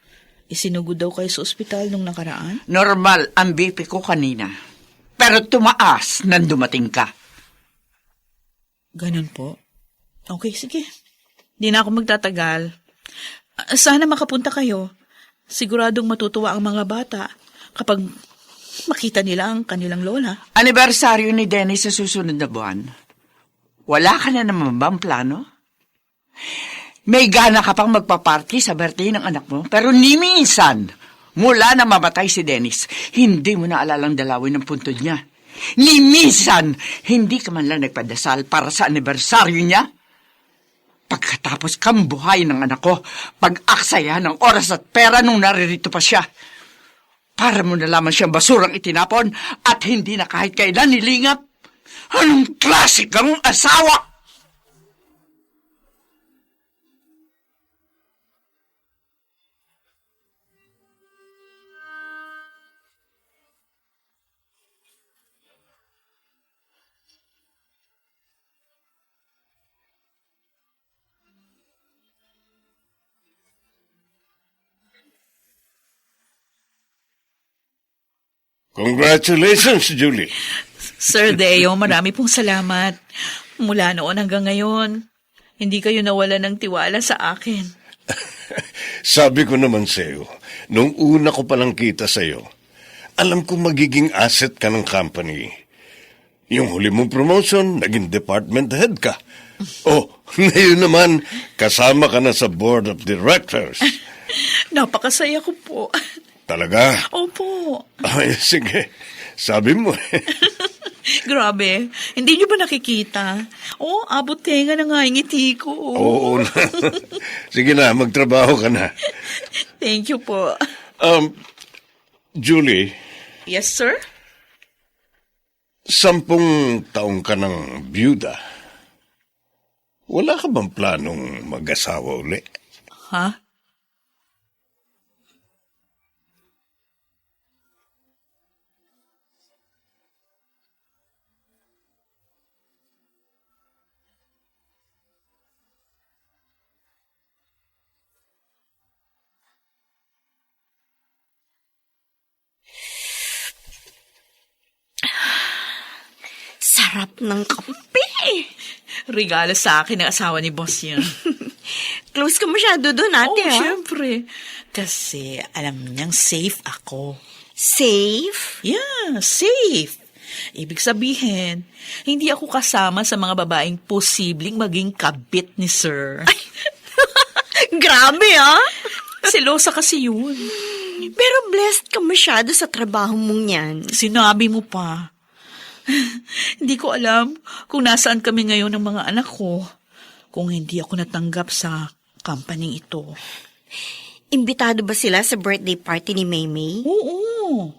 Isinugod daw kayo sa ospital nung nakaraan? Normal ang BP ko kanina. Pero tumaas nang dumating ka. Ganun po. Okay, sige. Di na ako magtatagal. Sana makapunta kayo. Siguradong matutuwa ang mga bata kapag makita nila ang kanilang lola. Anibersaryo ni Dennis sa susunod na buwan. Wala ka na naman bang plano? May gana ka pang magpaparty sa birthday ng anak mo, pero ni minsan, mula na mamatay si Dennis, hindi mo na alalang dalawin ang puntod niya. Ni minsan, hindi ka man lang nagpadasal para sa anibersaryo niya. Pagkatapos kang buhay ng anak ko, pag-aksaya ng oras at pera nung naririto pa siya. Para mo na lamang siyang basurang itinapon at hindi na kahit kailan nilingap. Anong klase kang asawa? Congratulations, Julie. Sir Deo, marami pong salamat. Mula noon hanggang ngayon, hindi kayo nawala ng tiwala sa akin. Sabi ko naman sa'yo, nung una ko palang kita sa'yo, alam kong magiging asset ka ng company. Yung huli mong promotion, naging department head ka. Oh, ngayon naman, kasama ka na sa board of directors. Napakasaya ko po. Talaga? Opo. Ay, sige. Sabi mo eh. Grabe, hindi niyo ba nakikita? Oh, abot tenga na nga yung ngiti ko. Oo na. Sige na, magtrabaho ka na. Thank you po. Julie, Yes, sir? 10 taong ka ng byuda. Wala ka bang planong mag-asawa uli? Ha? Sarap ng kape. Regalo sa akin ng asawa ni boss yun. Close ka masyado doon, ate, ha? Syempre. Kasi alam niyang safe ako. Safe? Yeah, safe. Ibig sabihin, hindi ako kasama sa mga babaeng posibleng maging kabit ni sir. Grabe, ha? Selosa kasi yun. Pero blessed ka masyado sa trabaho mong yan. Sinabi mo pa. Hindi ko alam kung nasaan kami ngayon ng mga anak ko kung hindi ako natanggap sa company ito. Imbitado ba sila sa birthday party ni Maymay? Oo.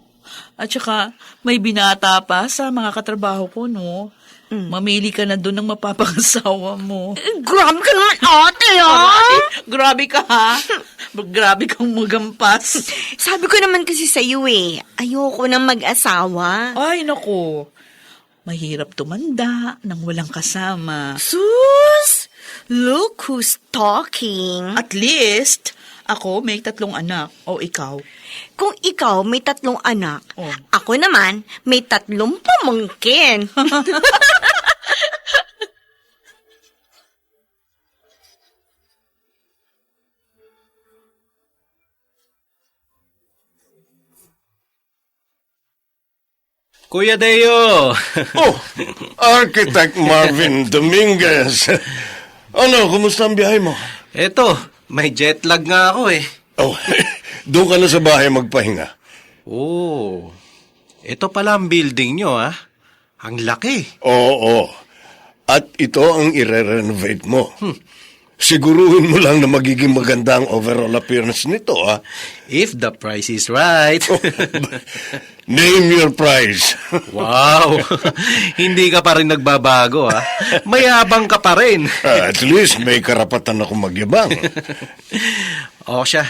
At saka, may binata pa sa mga katrabaho ko, no? Mamili ka na doon ng mapapangasawa mo. Grabe ka naman, ate, ha? Grabe ka, ha? Grabe kang magampas. Sabi ko naman kasi sa'yo, ayoko nang mag-asawa. Ay, naku. Mahirap tumanda nang walang kasama. Sus! Look who's talking. At least, ako may 3 anak. O ikaw? Kung ikaw may 3 anak, Oh. ako naman may 3 pamangkin. Kuya Deo! Oh, Architect Marvin Dominguez. Ano, kumusta ang biyahe mo? Eto, may jet lag nga ako eh. Oh, doon ka na sa bahay magpahinga. Oh, ito pala ang building nyo ah. Ang laki. Oo. At ito ang ire-renovate mo. Siguruhin mo lang na magiging maganda ang overall appearance nito, ha? If the price is right. Name your price. Wow! Hindi ka pa rin nagbabago ah. Mayabang ka pa rin. At least may karapatan ako magyabang. O siya,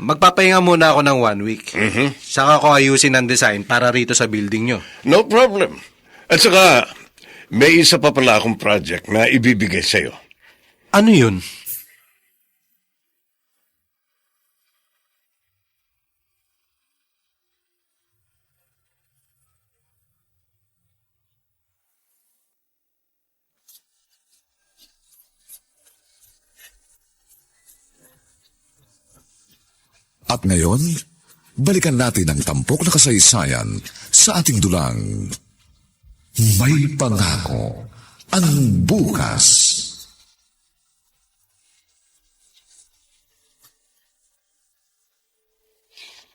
magpapahinga muna ako ng 1 week. Saka ko ayusin ang design para rito sa building nyo. No problem. At saka, may isa pa pala akong project na ibibigay sa'yo. Ano yun? At ngayon, balikan natin ang tampok na kasaysayan sa ating dulang. May pangako ang bukas.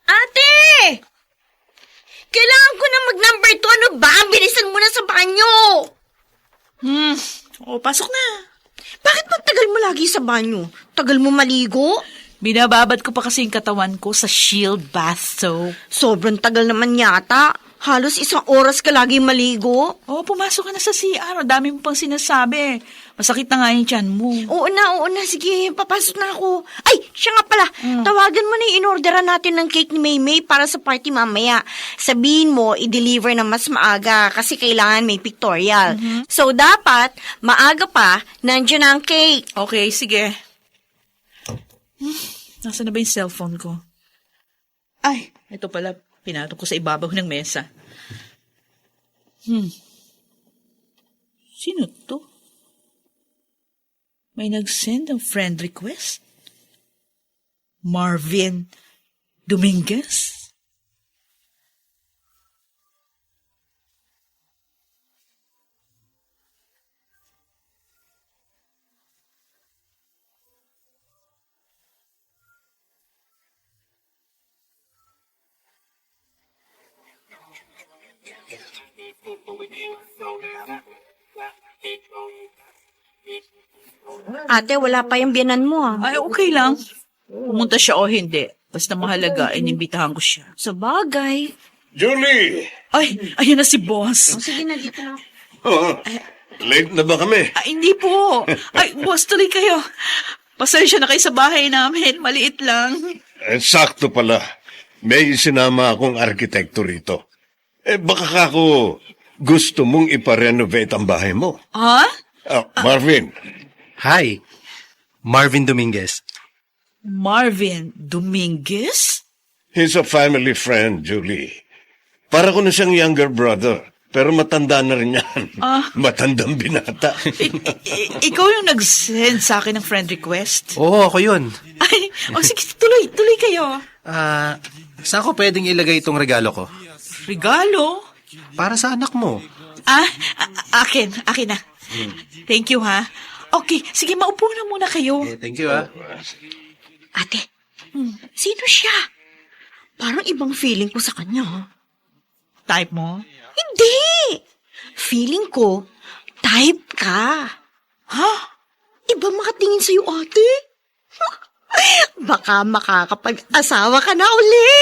Ate! Kailangan ko na mag-number 2. Ano ba? Bilisan mo na sa banyo. O, pasok na. Bakit magtagal mo lagi sa banyo? Tagal mo maligo? Binababad ko pa kasi yung katawan ko sa Shield Bath Soap. Sobrang tagal naman yata. Halos 1 oras ka lagi maligo. O, pumasok ka na sa CR. Dami mo pang sinasabi. Masakit na nga yung tiyan mo. Oo na. Sige, papasok na ako. Ay, siya nga pala. Tawagan mo na yung in-orderan natin ng cake ni Maymay para sa party mamaya. Sabihin mo, i-deliver na mas maaga kasi kailangan may pictorial. So, dapat, maaga pa, nandiyan na ang cake. Okay, sige. Nasaan na ba yung cellphone ko? Ay, ito pala. Pinatong ko sa ibabaw ng mesa. Sino to? May nag-send ng friend request? Marvin Dominguez? Ate, wala pa yung biyanan mo ah. Ay, okay lang. Pumunta siya o hindi. Basta mahalaga, inimbitahan ko siya. Sa bagay. Julie! Ay, ayun na si boss. Sige na, dito na. Oh, late na ba kami? Ay, hindi po. Ay, boss, tuloy kayo. Pasensya na kayo sa bahay namin. Maliit lang. Sakto pala. May sinama akong arkitekto rito. Baka ako gusto mong iparenovate ang bahay mo. Ha? Marvin, Hi, Marvin Dominguez. Marvin Dominguez? he's a family friend, Julie. Para ko na siyang younger brother. Pero matanda na rin yan. Matandang binata. Ikaw yung nag-send sa akin ng friend request? Oo, ako yun. Ay, sige, tuloy kayo. Saan ko pwedeng ilagay itong regalo ko? Regalo? Para sa anak mo. Akin na. Thank you, ha? Okay, sige, maupo na muna kayo. Thank you, ah. Ate, sino siya? Parang ibang feeling ko sa kanya. Ha? Type mo? Hindi! Feeling ko, type ka. Ha? Iba makatingin sa'yo, ate. Baka makakapag-asawa ka na uli.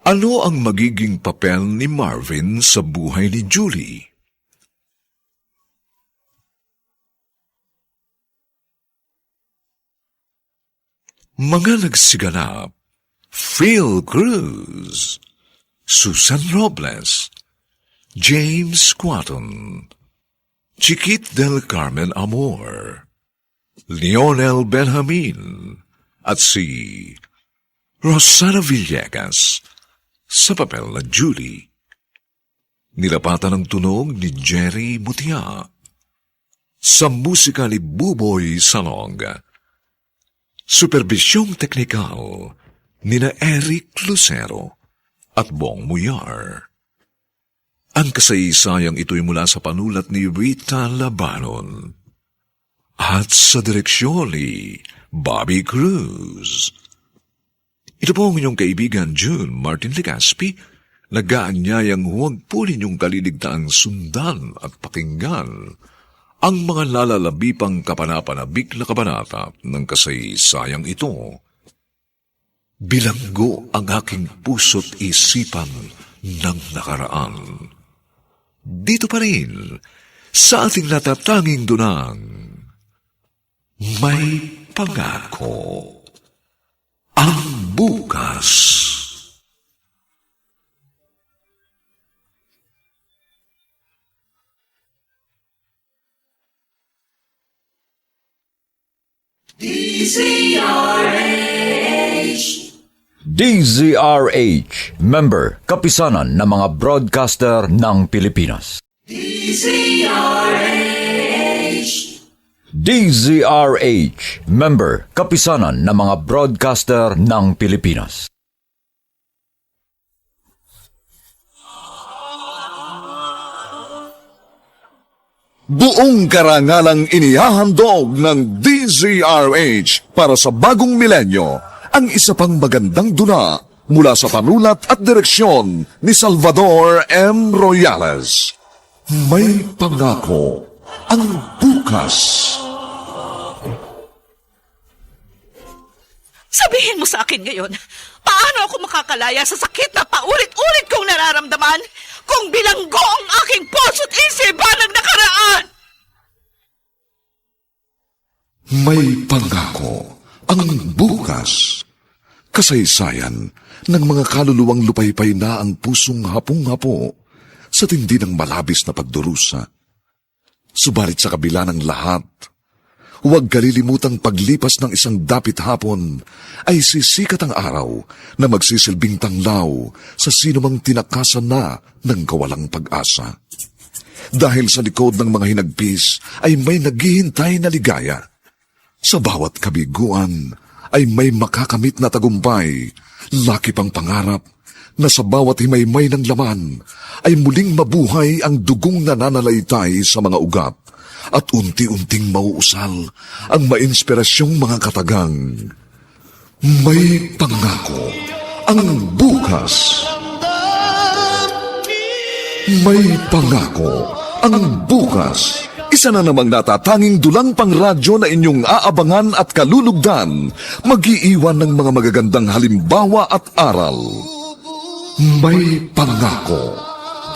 Ano ang magiging papel ni Marvin sa buhay ni Julie? Mga nagsiganap, Phil Cruz, Susan Robles, James Quaton, Chiquit del Carmen Amor, Lionel Benjamin, at si Rosana Villegas sa papel na Julie. Nilapatan ng tunog ni Jerry Mutia. Sa musika ni Buboy Salong. Supervisyong teknikal ni na Eric Lucero at Bong Muyar. Ang kasaysayang ito'y mula sa panulat ni Rita Labanon at sa direksyon ni Bobby Cruz. Ito po ang inyong kaibigan June Martin Legaspi, nag-aanyayang huwag po ninyong kaliligtaang sundan at pakinggan ang mga lalalabipang kapanapanabik na kabanata ng kasaysayang ito. Bilanggo ang aking puso't isipan ng nakaraan. Dito pa rin, sa ating natatanging dunang, may pangako. Ang bukas. DZRH, member, kapisanan ng mga broadcaster ng Pilipinas. DZRH, member, kapisanan ng mga broadcaster ng Pilipinas. Buong karangalang inihahandog ng DZRH para sa bagong milenyo ang isa pang magandang dula mula sa panulat at direksyon ni Salvador M. Royales. May pangako ang bukas. Sabihin mo sa akin ngayon, paano ako makakalaya sa sakit na paulit-ulit kong nararamdaman kung bilanggo ang aking puso't isipan ng nakaraan? May pangako ang bukas. Kasaysayan ng mga kaluluwang lupaypay na ang pusong hapong-hapo sa tindi ng malabis na pagdurusa. Subalit sa kabila ng lahat, huwag kalilimutang paglipas ng isang dapit hapon ay sisikat ang araw na magsisilbing tanglaw sa sinumang tinakasan na ng kawalang pag-asa. Dahil sa likod ng mga hinagpis ay may naghihintay na ligaya. Sa bawat kabiguan ay may makakamit na tagumpay, laki pang pangarap na sa bawat himaymay ng laman ay muling mabuhay ang dugong nananalaytay sa mga ugat at unti-unting mauusal ang mainspirasyong mga katagang. May pangako ang bukas. May pangako ang bukas. Isa na namang natatanging dulang pangradyo na inyong aabangan at kalulugdan, mag-iiwan ng mga magagandang halimbawa at aral. May pangako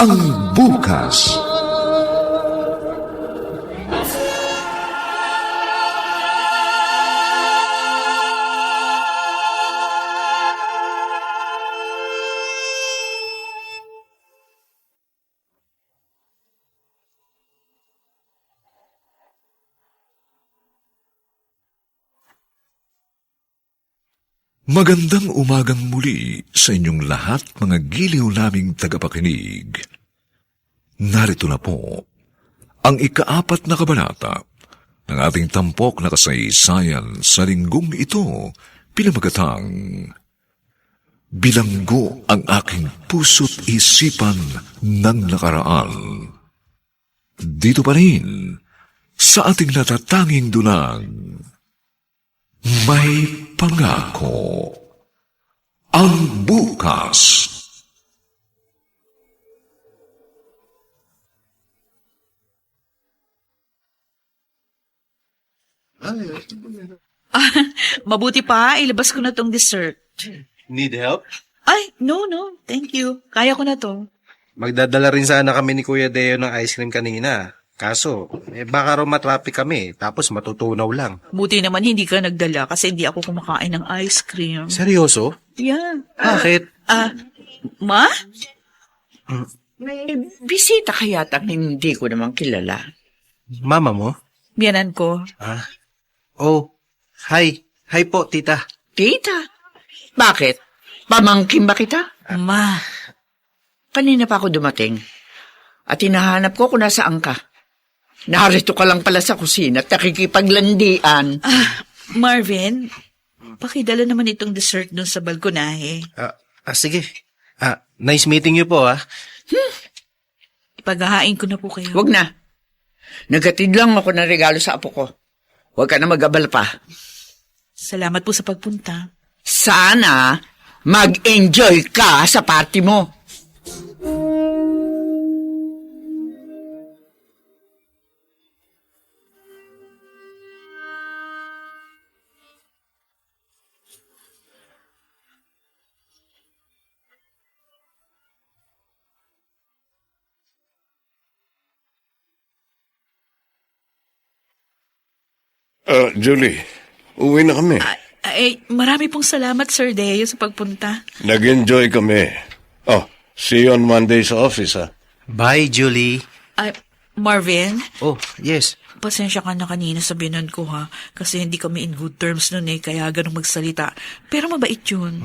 ang bukas. Magandang umagang muli sa inyong lahat, mga giliw naming tagapakinig. Narito na po ang ika-4 na kabanata ng ating tampok na kasaysayan sa linggong ito, pinamagatang Bilanggo ang aking puso't isipan ng nakaraan. Dito pa rin sa ating natatanging dunang May pangako ang bukas. Mabuti pa, ilabas ko na tong dessert. Need help? Ay, no. Thank you. Kaya ko na to. Magdadala rin sana kami ni Kuya Deo ng ice cream kanina. Kaso, baka raw matraffic kami, tapos matutunaw lang. Buti naman hindi ka nagdala kasi hindi ako kumakain ng ice cream. Seryoso? Yeah. Bakit? Ma? May bisita kaya tang hindi ko naman kilala. Mama mo? Biyanan ko. Oh, hi. Hi po, tita. Tita, bakit? Pamangkin ba kita? Ma. Kanina pa ako dumating. At hinahanap ko kung nasaan ka. Narito ka lang pala sa kusina at nakikipaglandian. Marvin, pakidala naman itong dessert dun sa balkonahe. Sige. Nice meeting you po, Ipaghahain ko na po kayo. Huwag na. Nagatid lang ako ng regalo sa apo ko. Huwag ka na mag-abala pa. Salamat po sa pagpunta. Sana mag-enjoy ka sa party mo. Julie, uwi na kami. Ay, marami pong salamat, Sir Deo, sa pagpunta. Nag-enjoy kami. Oh, see you on Monday sa office, ha? Bye, Julie. Ay, Marvin, Oh, yes. pasensya ka na kanina sa binan ko, ha? Kasi hindi kami in good terms nun, kaya ganun magsalita. Pero mabait yun.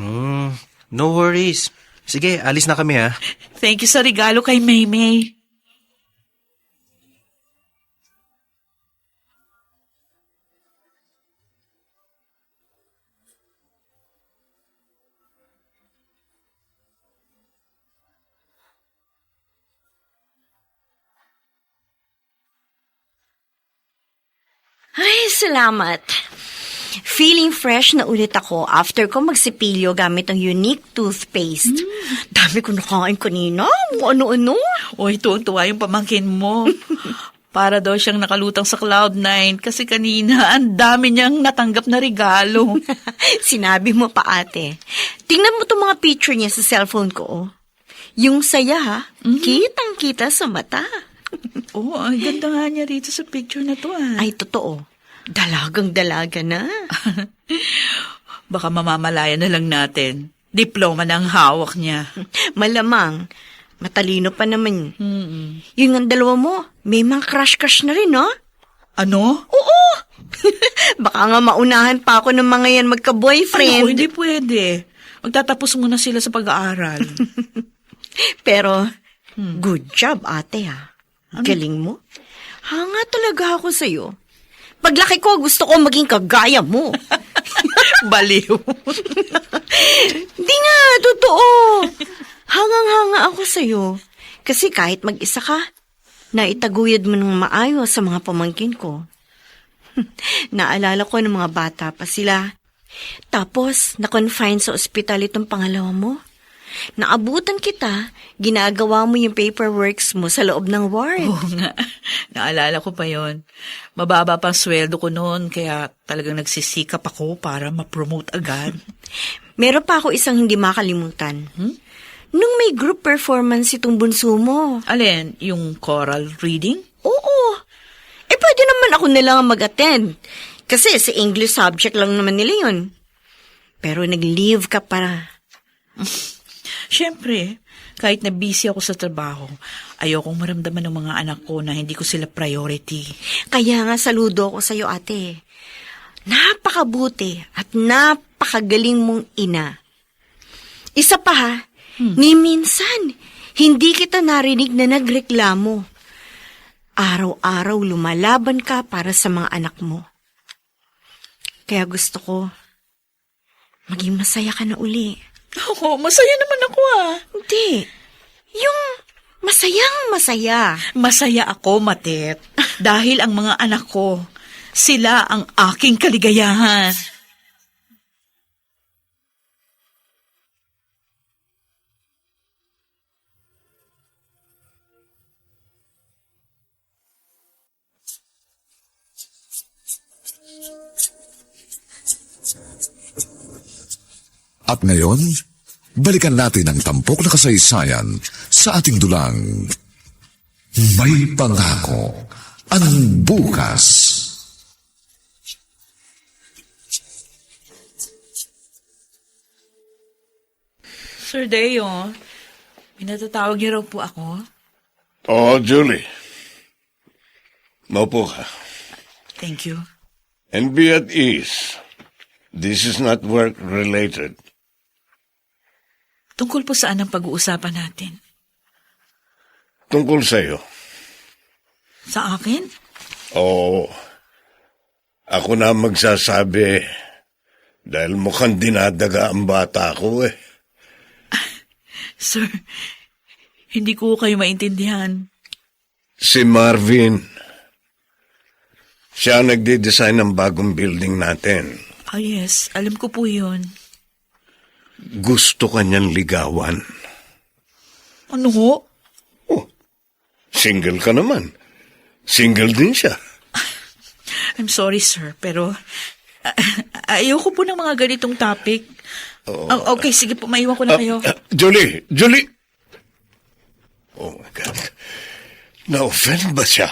No worries. Sige, alis na kami, ha? Thank you sa regalo kay Maymay. Ay, salamat. Feeling fresh na ulit ako after ko magsipilyo gamit ang unique toothpaste. Dami ko nakain kanina. Ano-ano. Oy, tuwang-tuwa yung pamangkin mo. Para daw siyang nakalutang sa Cloud9 kasi kanina ang dami niyang natanggap na regalo. Sinabi mo pa, ate. Tingnan mo itong mga picture niya sa cellphone ko. Oh. Yung saya, ha? Kitang-kita sa mata. Oh, ang ganda nga niya rito sa picture na to, ah. Ay, totoo. Dalagang-dalaga na. Baka mamamalaya na lang natin. Diploma na ang hawak niya. Malamang. Matalino pa naman. Yung ang dalawa mo, may mga crush-crush na rin, no? Ano? Oo! Baka nga maunahan pa ako ng mga yan Ay, magka-boyfriend. naku, hindi pwede. Magtatapos muna sila sa pag-aaral. Pero, good job, ate, ha? Galing mo. Hanga talaga ako sa'yo. Paglaki ko, gusto ko maging kagaya mo. Baliw. Di nga, totoo. Hangang-hanga ako sa'yo. Kasi kahit mag-isa ka, naitaguyod mo ng maayos sa mga pamangkin ko. Naalala ko ng mga bata pa sila. Tapos, na-confine sa ospital itong pangalawa mo. Naabutan kita, ginagawa mo yung paperworks mo sa loob ng ward. Oo nga. Naalala ko pa yon. Mababa pang sweldo ko noon, kaya talagang nagsisikap ako para ma-promote agad. Meron pa ako isang hindi makalimutan. Nung may group performance itong bunso mo. Alin, yung choral reading? Oo. Pwede naman ako nilang mag-attend. Kasi sa English subject lang naman nila yun. Pero nag-leave ka para. Siyempre, kahit na busy ako sa trabaho, ayokong maramdaman ng mga anak ko na hindi ko sila priority. Kaya nga saludo ako sa'yo, ate. Napakabuti at napakagaling mong ina. Isa pa ha, ni minsan, hindi kita narinig na nagreklamo. Araw-araw lumalaban ka para sa mga anak mo. Kaya gusto ko, maging masaya ka na uli. Oo, masaya naman ako Hindi, yung masayang masaya. Masaya ako, Matet. Dahil ang mga anak ko, sila ang aking kaligayahan. At ngayon, balikan natin ang tampok na kasaysayan sa ating dulang. May pangako ang bukas. Sir Deo, pinatatawag niyo raw po ako? Oh, Julie. Maupo ka. Thank you. And be at ease. This is not work-related. Tungkol po saan ang pag-uusapan natin? Tungkol sa'yo. Sa akin? Oo. Ako na magsasabi dahil mukhang dinadaga ang bata ko eh. Sir, hindi ko kayo maintindihan. Si Marvin. Siya ang nagde-design ng bagong building natin. Ah, yes. Alam ko po yun. Gusto kanyang ligawan. Ano ho? Oh, single ka naman. Single din siya. I'm sorry, sir, pero ayoko po ng mga ganitong topic. Okay, sige po, maiwan ko na kayo. Julie! Julie! Oh my God. Na-offend ba siya?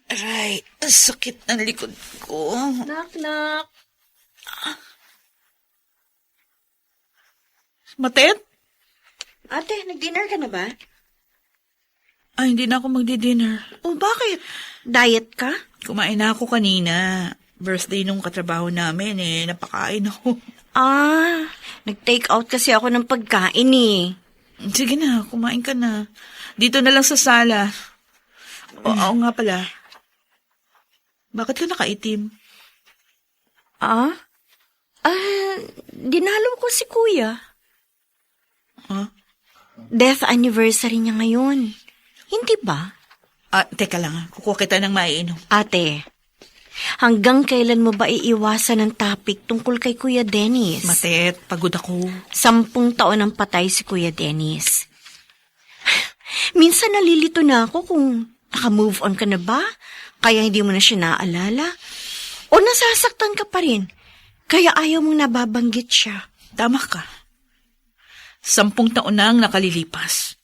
Aray, ang sakit ng likod ko. Knock-knock. Matet? Ate, nag-dinner ka na ba? Ay, hindi na ako magdi-dinner. O bakit? Diet ka? Kumain na ako kanina. Birthday nung katrabaho namin napakain ako. Nag-take out kasi ako ng pagkain eh. Sige na, kumain ka na. Dito na lang sa sala. Oo nga pala. Bakit ka nakaitim? Dinalo ko si kuya. Huh? Death anniversary niya ngayon. Hindi ba? Teka lang. Kukuha kita ng maiinom. Ate, hanggang kailan mo ba iiwasan ang topic tungkol kay Kuya Dennis? Matet, pagod ako. 10 taon ang patay si Kuya Dennis. Minsan nalilito na ako kung naka-move on ka na ba? Kaya hindi mo na siya naaalala? O nasasaktan ka pa rin? Kaya ayaw mong nababanggit siya. Tama ka. 10 taon na ang nakalilipas.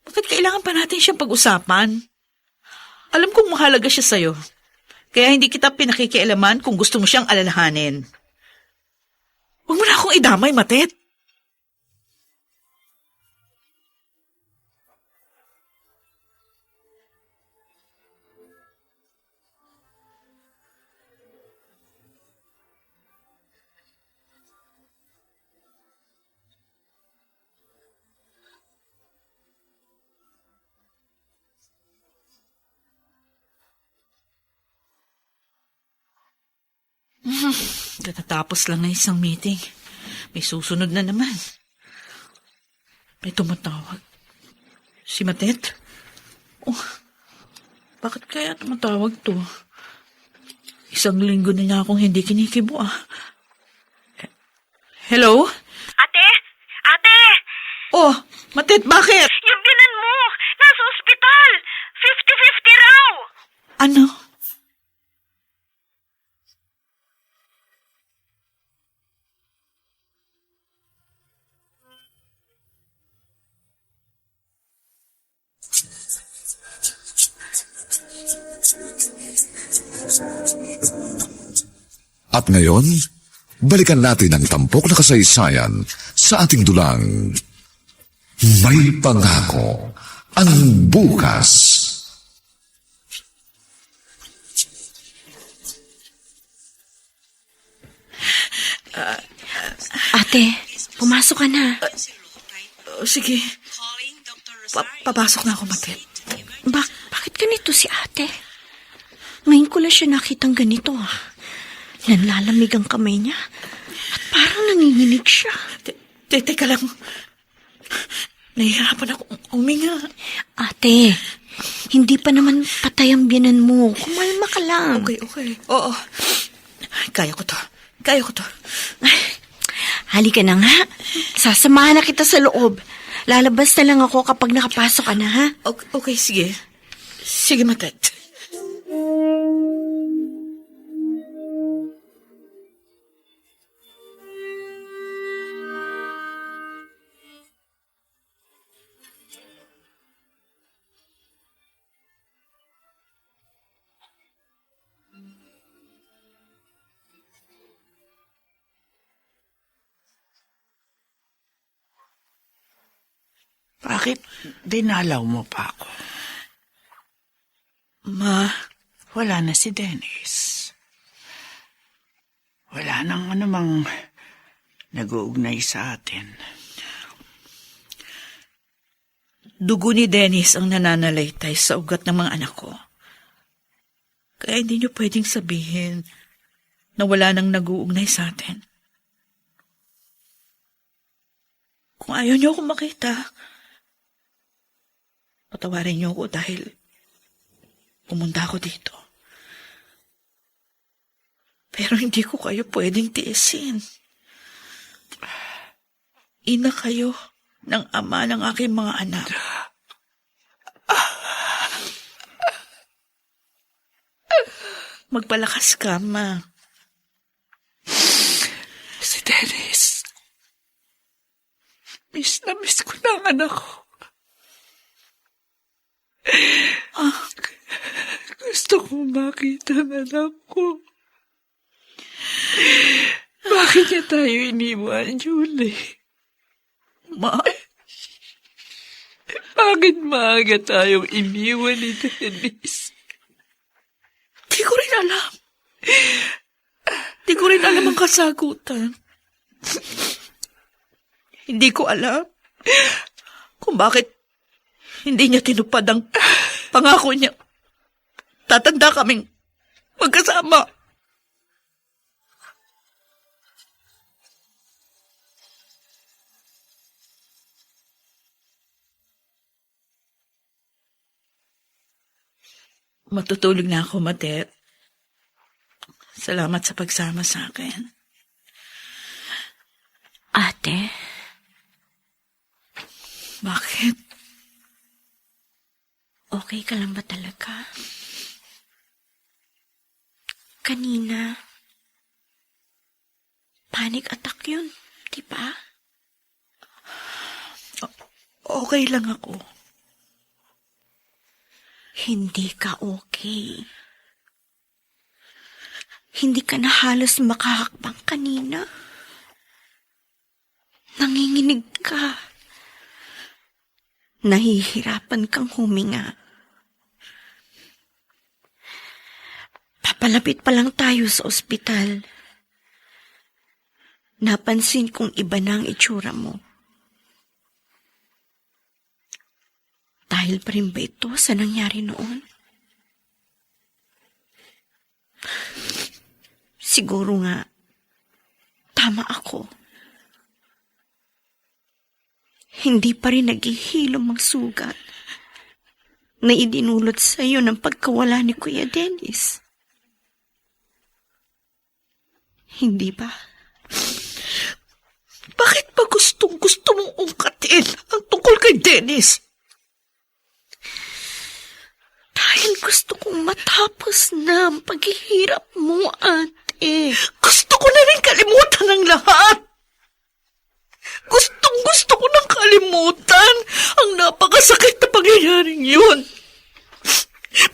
Bakit kailangan pa natin siyang pag-usapan? Alam kong mahalaga siya sa'yo. Kaya hindi kita pinakikialaman kung gusto mo siyang alalahanin. Huwag mo na akong idamay, Matet. Katatapos lang na isang meeting. May susunod na naman. May tumatawag. Si Matet? Oh, bakit kaya tumatawag to? 1 linggo na niya akong hindi kinikibo ah. Hello? Ate! Ate! Oh, Matet, bakit? Yung binan mo! Nasa ospital! 50-50 raw! Ano? At ngayon, balikan natin ang tampok na kasaysayan sa ating dulang May Pangako ang Bukas. Ate, pumasok ka na. Oh, sige. Papasok na ako, Matet. Bakit ganito si ate? Ngayon ko lang siya nakitang ganito ah. Nanlalamig ang kamay niya at parang nanginginig siya. Teka lang. Nahihirapan ako uminga. Ate, hindi pa naman patay ang biyanan mo. Kumalma ka lang. Okay. Oo. Kaya ko to. Halika na nga. Sasamahan na kita sa loob. Lalabas na lang ako kapag nakapasok ka na, ha? Okay, sige. Sige, Matet. Bakit dinalaw mo pa ako? Ma, Wala na si Dennis. Wala nang anumang nag-uugnay sa atin. dugo ni Dennis ang nananalaytay sa ugat ng mga anak ko. Kaya hindi niyo pwedeng sabihin na wala nang nag-uugnay sa atin. Kung ayaw niyo ako makita, patawarin niyo ako dahil pumunta ako dito. Pero hindi ko kayo pwedeng tiisin. Ina kayo ng ama ng aking mga anak. Magpalakas ka, Ma. Si Dennis. Miss na miss ko na ang anak ko. Gusto ko makita ang anak ko. Bakit niya tayo iniwan, Julie? Ma, Bakit maaga tayong iniwan ni Dennis? di ko rin alam. Di ko rin alam ang kasagutan. Hindi ko alam kung bakit hindi niya tinupad ang pangako niya. Tatanda kaming magkasama. Matutulog na ako, Matet. Salamat sa pagsama sa akin. Ate, Bakit? Okay ka lang ba talaga? Kanina, panic attack yun, di ba? Okay lang ako. Hindi ka okay. Hindi ka na halos makahakbang kanina. Nanginginig ka. Nahihirapan kang huminga. Papalapit pa lang tayo sa ospital. Napansin kong iba na ang itsura mo. Dahil pa rin ba ito sa nangyari noon? Siguro nga, tama ako. Hindi pa rin naghihilom ang sugat na idinulot sa iyo ng pagkawala ni Kuya Dennis. Hindi ba? Bakit ba gustong-gusto mong ungkatin ang tungkol kay Dennis? Dahil gusto kong matapos na ang paghihirap mo, ate. Gusto ko na rin kalimutan ang lahat. Gustong-gusto ko nang kalimutan ang napakasakit na pangyayaring yun.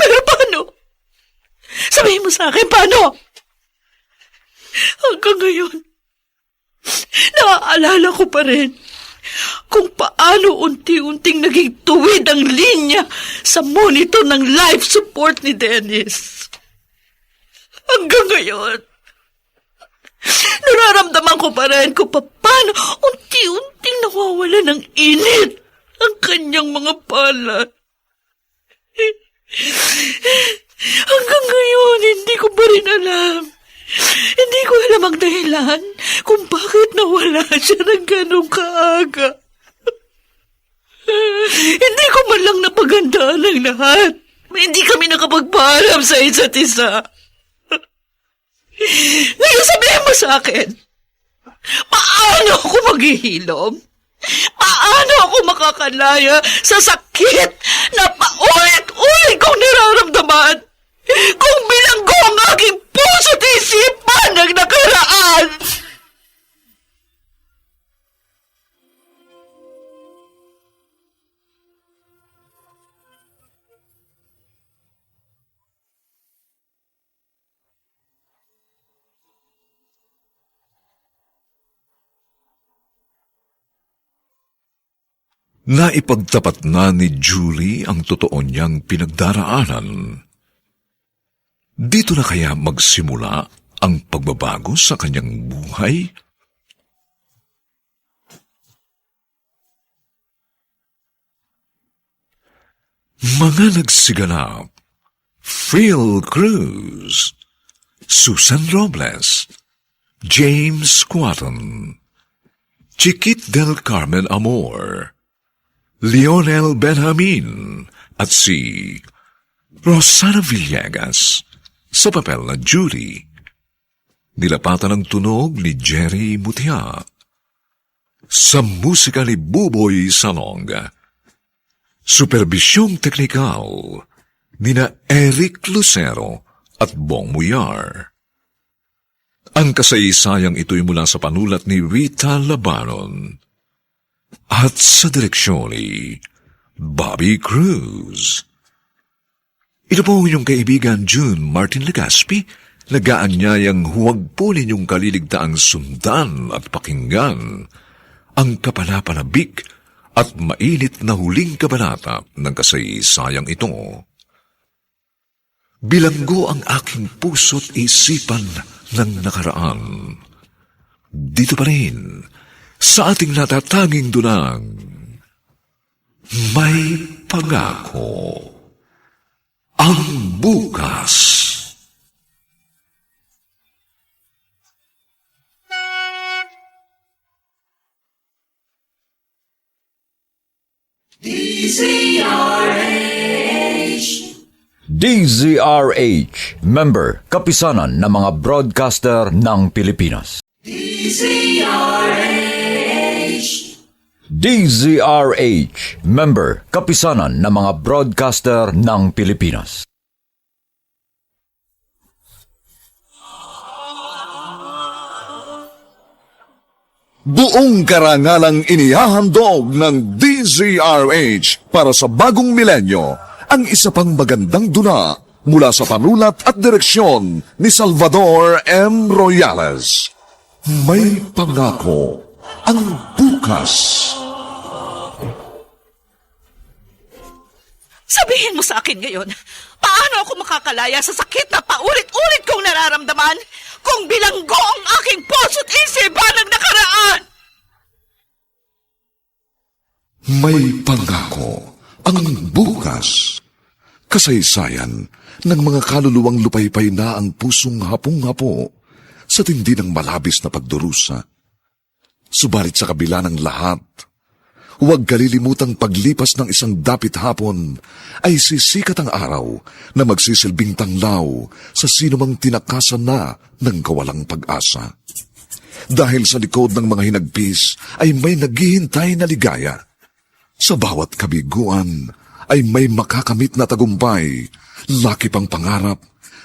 Pero paano? Sabihin mo sa akin, paano? Hanggang ngayon, naaalala ko pa rin kung paano unti-unting naging tuwid ang linya sa monitor ng life support ni Dennis. Hanggang ngayon, nararamdaman ko pa rin kung paano unti-unting nawawala ng init ang kanyang mga palad. Hanggang ngayon, hindi ko pa rin alam. Hindi ko alam ang dahilan kung bakit nawala siya ng ganong kaaga. Hindi ko man lang napagandaan ang lahat. Hindi kami nakapagpaalam sa isa't isa. Ngayon sabihin mo sa akin, paano ako maghihilom? Paano ako makakalaya sa sakit na paulit-ulit kong nararamdaman kung bilanggo ang aking puso at isipan ng nakaraan? Naipagtapat na ni Julie ang totoo niyang pinagdaraanan. Dito na kaya magsimula ang pagbabago sa kanyang buhay? Mga nagsiganap: Phil Cruz, Susan Robles, James Quatton, Chiquit del Carmen Amor, Lionel Benjamin at si Rosana Villegas sa papel na Judy. Nilapatan ng tunog ni Jerry Mutia. Sa musika ni Buboy Salong. Superbisyong teknikal nina Eric Lucero at Bong Muyar. Ang kasaysayang ito'y mula sa panulat ni Rita Labanon at sa direksyon ni Bobby Cruz. Ito po ang inyong kaibigan June Martin Legaspi, nag-aanyayang huwag po ninyong kaliligtaang sundan at pakinggan ang kapanapanabik at mainit na huling kabanata ng kasaysayang ito. Bilanggo ang aking puso't isipan ng nakaraan. Dito pa rin, sa ating natatanging dunang, may pangako ang bukas. DZRH, member, kapisanan ng mga broadcaster ng Pilipinas. DZRH, member, kapisanan ng mga broadcaster ng Pilipinas. Buong karangalang inihahandog ng DZRH para sa bagong milenyo ang isa pang magandang dula mula sa panulat at direksyon ni Salvador M. Royales. May pangako ang bukas. Sabihin mo sa akin ngayon, paano ako makakalaya sa sakit na paulit-ulit kong nararamdaman kung bilanggo ang aking puso't isipan ng nakaraan? May pangako ang bukas. Kasaysayan ng mga kaluluwang lupaypay na ang pusong hapong-hapo sa tindi ng malabis na pagdurusa. Subalit sa kabila ng lahat, huwag kalilimutang paglipas ng isang dapit hapon ay sisikat ang araw na magsisilbing tanglaw sa sinumang tinakasan na ng kawalang pag-asa. Dahil sa likod ng mga hinagpis ay may naghihintay na ligaya. Sa bawat kabiguan ay may makakamit na tagumpay, laki pang pangarap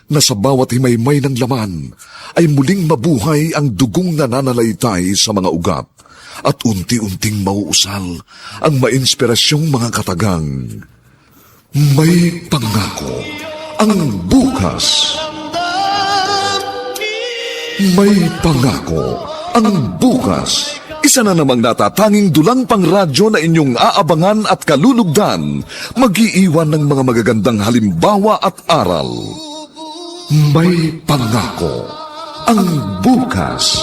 na sa bawat himaymay ng laman ay muling mabuhay ang dugong nananalaytay sa mga ugat at unti-unting mauusal ang mainspirasyong mga katagang. May pangako ang bukas. May pangako ang bukas. Isa na namang natatanging dulang pangradyo na inyong aabangan at kalulugdan, mag-iiwan ng mga magagandang halimbawa at aral. May pangako ang bukas.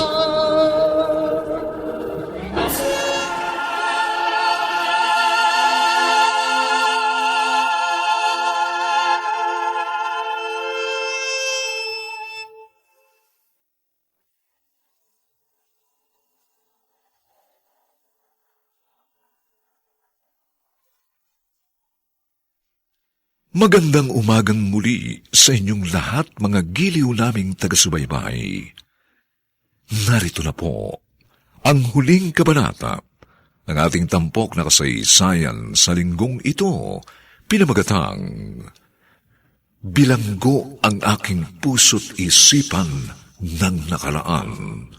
Magandang umagang muli sa inyong lahat, mga giliw naming taga-subaybay. Narito na po ang huling kabanata ng ating tampok na kasaysayan sa linggong ito, pinamagatang Bilanggo ang aking puso't isipan ng nakaraan.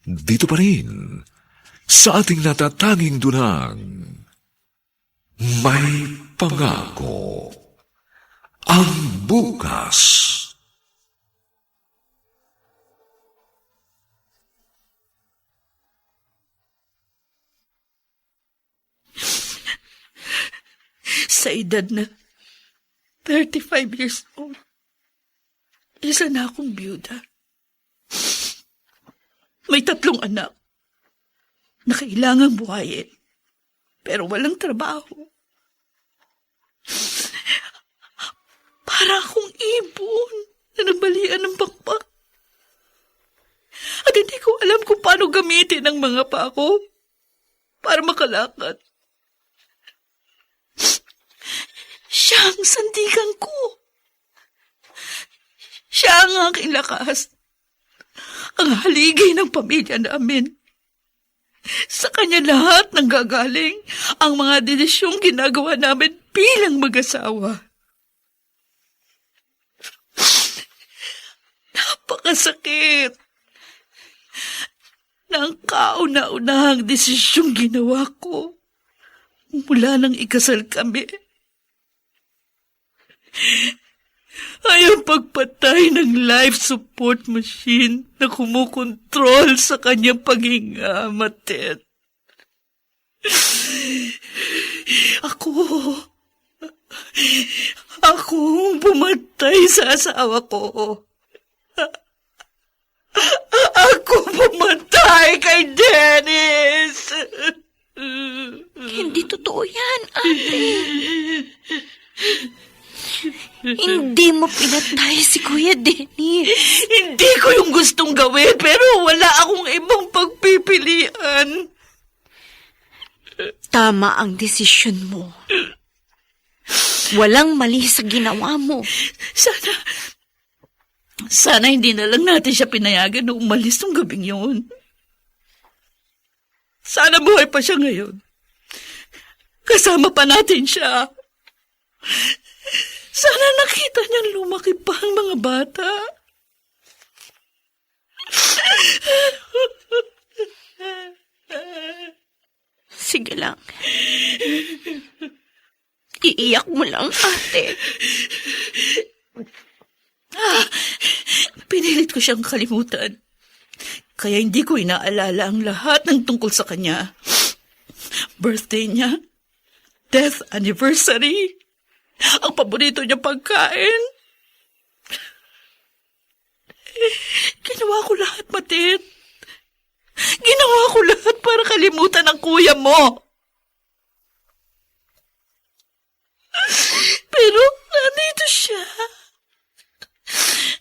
Dito pa rin sa ating natatanging dunang May Pangako ang bukas. Sa edad na 35 years old, isa na akong byuda. May 3 anak na kailangang buhayin, pero walang trabaho. Para akong ibon na nabalian ng pakpak. At hindi ko alam kung paano gamitin ang mga pako para makalakad. Siya ang sandigan ko. Siya ang aking lakas. Ang haligi ng pamilya namin. Sa kanya lahat nang gagaling ang mga desisyong ginagawa namin bilang mag-asawa. Napakasakit ng kauna-unahang desisyong ginawa ko mula nang ikasal kami. Ay ang pagpatay ng life support machine na kumukontrol sa kanyang paghinga, Matet. Ako ang pumatay sa asawa ko. Ako pumatay kay Dennis. Hindi totoo yan, ate. Hindi mo pinatay si Kuya Dennis. Hindi ko yung gustong gawin, pero wala akong ibang pagpipilian. Tama ang desisyon mo. Walang mali sa ginawa mo. Sana hindi na lang natin siya pinayagan na umalis nung gabing yun. Sana buhay pa siya ngayon. Kasama pa natin siya. Sana nakita niyang lumaki pa ang mga bata. Sige lang. Iiyak mo lang, ate. Pinilit ko siyang kalimutan. Kaya hindi ko inaalala ang lahat ng tungkol sa kanya. Birthday niya, death anniversary, ang paborito niya pagkain. Ginawa ko lahat, Matit. Ginawa ko lahat para kalimutan ang kuya mo. Pero nandito siya.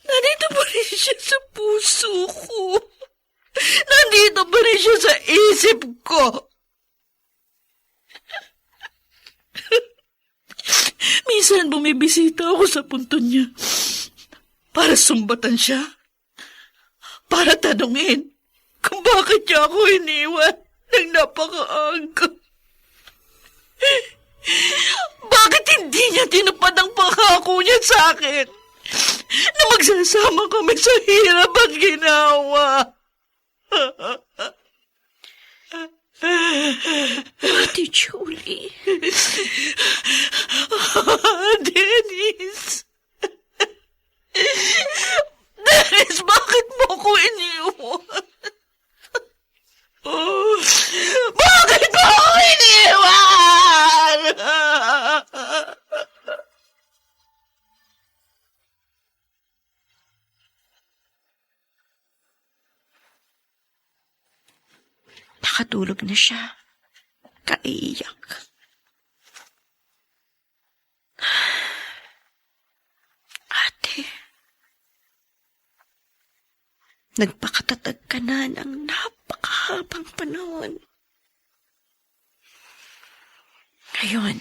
Nandito pa rin siya sa puso ko. Nandito pa rin siya sa isip ko. Minsan bumibisita ako sa punto niya para sumbatan siya. Para tanungin kung bakit niya ako iniwan ng napakaaga. Bakit hindi niya tinupad ang pangako niya sa akin na magsasama kami sa hirap at ginawa? Ate Julie. Dennis! Dennis, bakit mo ko iniwan? Bakit mo ko iniwan? Nakatulog na siya. Kaiyak. Ate, nagpakatatag ka na ng napakahabang panahon. Ngayon,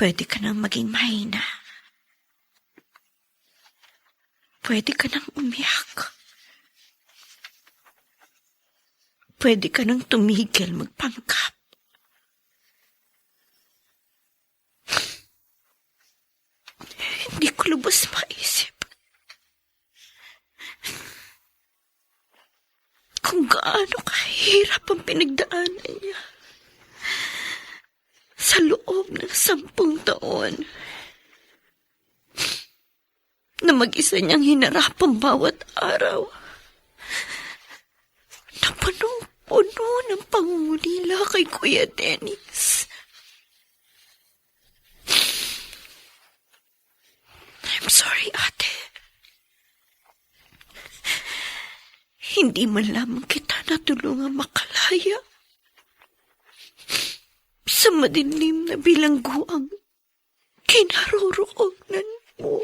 pwede ka nang maging mahina. Pwede ka nang umiyak. Pwede ka nang tumigil magpanggap. Hindi ko lubos maisip kung gaano kahirap ang pinagdaanan niya sa loob ng 10 taon na mag-isa niyang hinarap ang bawat araw na punong-puno ng pangungulila kay Kuya Dennis. I'm sorry, ate. Hindi man lamang kita natulungan makalaya sa madilim na bilangguang kinaroroonan mo.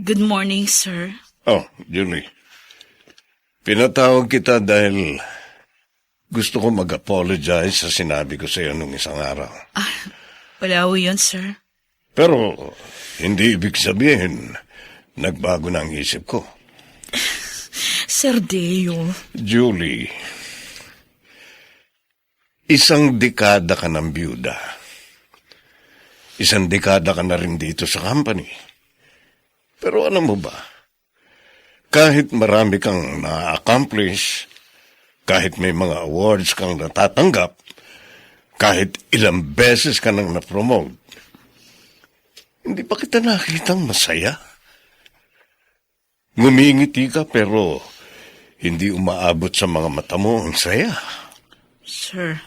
Good morning, sir. Oh, Julie. Pinatawag kita dahil gusto ko mag-apologize sa sinabi ko sa iyo nung isang araw. Wala ho yun, sir. Pero hindi ibig sabihin nagbago na ang isip ko. Sir Deo. Julie, isang dekada ka ng byuda. Isang dekada ka na rin dito sa company. Pero alam mo ba, kahit marami kang na-accomplish, kahit may mga awards kang natatanggap, kahit ilang beses ka nang na-promote, hindi pa kita nakitang masaya. Ngumingiti ka pero hindi umaabot sa mga mata mo ang saya. Sir.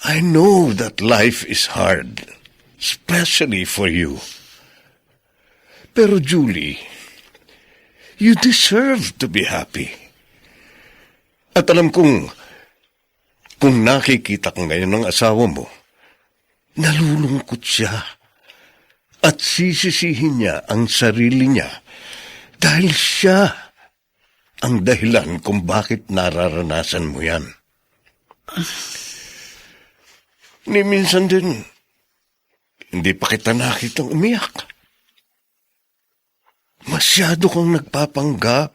I know that life is hard, especially for you. Pero Julie, you deserve to be happy. At alam kong Kung nakikita ko ngayon ng asawa mo, nalulungkot siya. At sisisihin niya ang sarili niya dahil siya ang dahilan kung bakit nararanasan mo yan. Ni minsan din, hindi pa kita nakitang umiyak. Masyado kang nagpapanggap.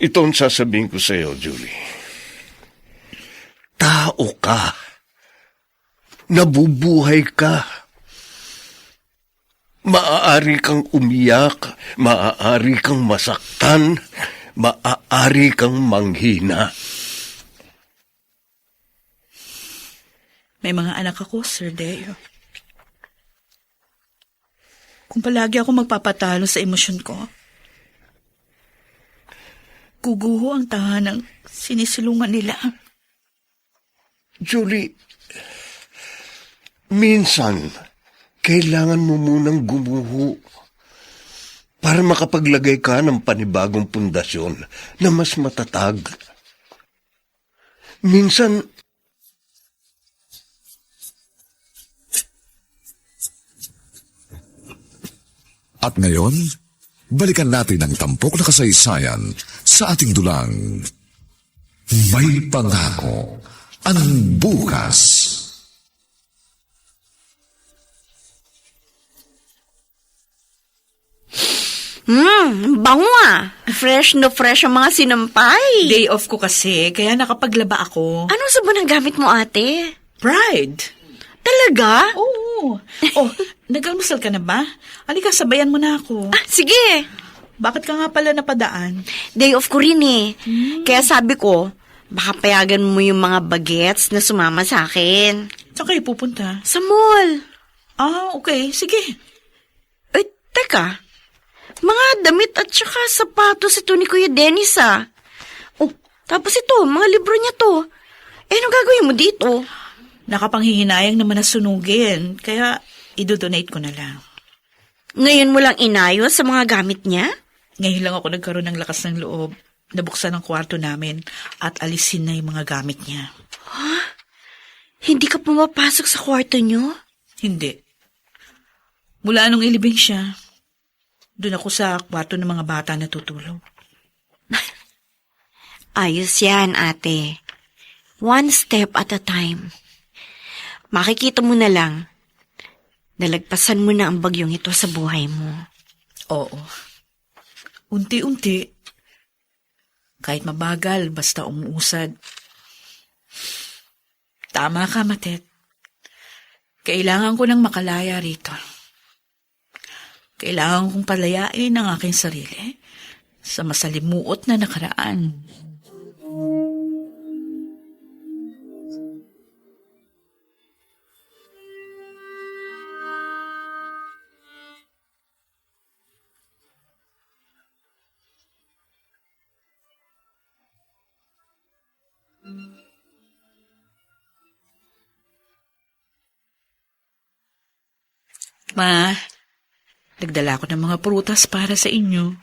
Ito ang sasabihin ko sa iyo, Julie. Tao ka. Nabubuhay ka. Maaari kang umiyak, maaari kang masaktan, maaari kang manghina. May mga anak ako, Sir Deo. Kung palagi ako magpapatalo sa emosyon ko, guguho ang tahanang sinisilungan nila. Julie, minsan, kailangan mo munang gumuho para makapaglagay ka ng panibagong pundasyon na mas matatag. Minsan, At ngayon, balikan natin ang tampok na kasaysayan sa ating dulang. May pangako ang bukas. Bango ah. Fresh na fresh ang mga sinampay. Day off ko kasi, kaya nakapaglaba ako. Anong sabon ang gamit mo, ate? Pride! Talaga? Oo. Oh, nag-almusal ka na ba? Halika, sabayan mo na ako. Ah, sige. Bakit ka nga pala napadaan? Day off ko rin eh. Kaya sabi ko, baka payagan mo yung mga bagets na sumama sa akin. Saan kayo pupunta? Sa mall. Ah, okay. Sige. Ay, teka. Mga damit at saka sapatos ito ni Kuya Dennis ah. Oh, tapos ito, mga libro niya to. Eh, anong gagawin mo dito? Nakapanghihinayang naman na sunugin, kaya idodonate ko na lang. Ngayon mo lang inayos sa mga gamit niya? Ngayon lang ako nagkaroon ng lakas ng loob. Nabuksan ang kwarto namin at alisin na yung mga gamit niya. Hindi ka pumapasok sa kwarto niyo? Hindi. Mula nung ilibing siya, doon ako sa kwarto ng mga bata na tutulog. Ayos yan, ate. One step at a time. Makikita mo na lang, nalagpasan mo na ang bagyong ito sa buhay mo. Oo. Unti-unti. Kahit mabagal, basta umuusad. Tama ka, Matet. Kailangan ko nang makalaya rito. Kailangan kong palayain ang aking sarili sa masalimuot na nakaraan. Ma, nagdala ko ng mga prutas para sa inyo.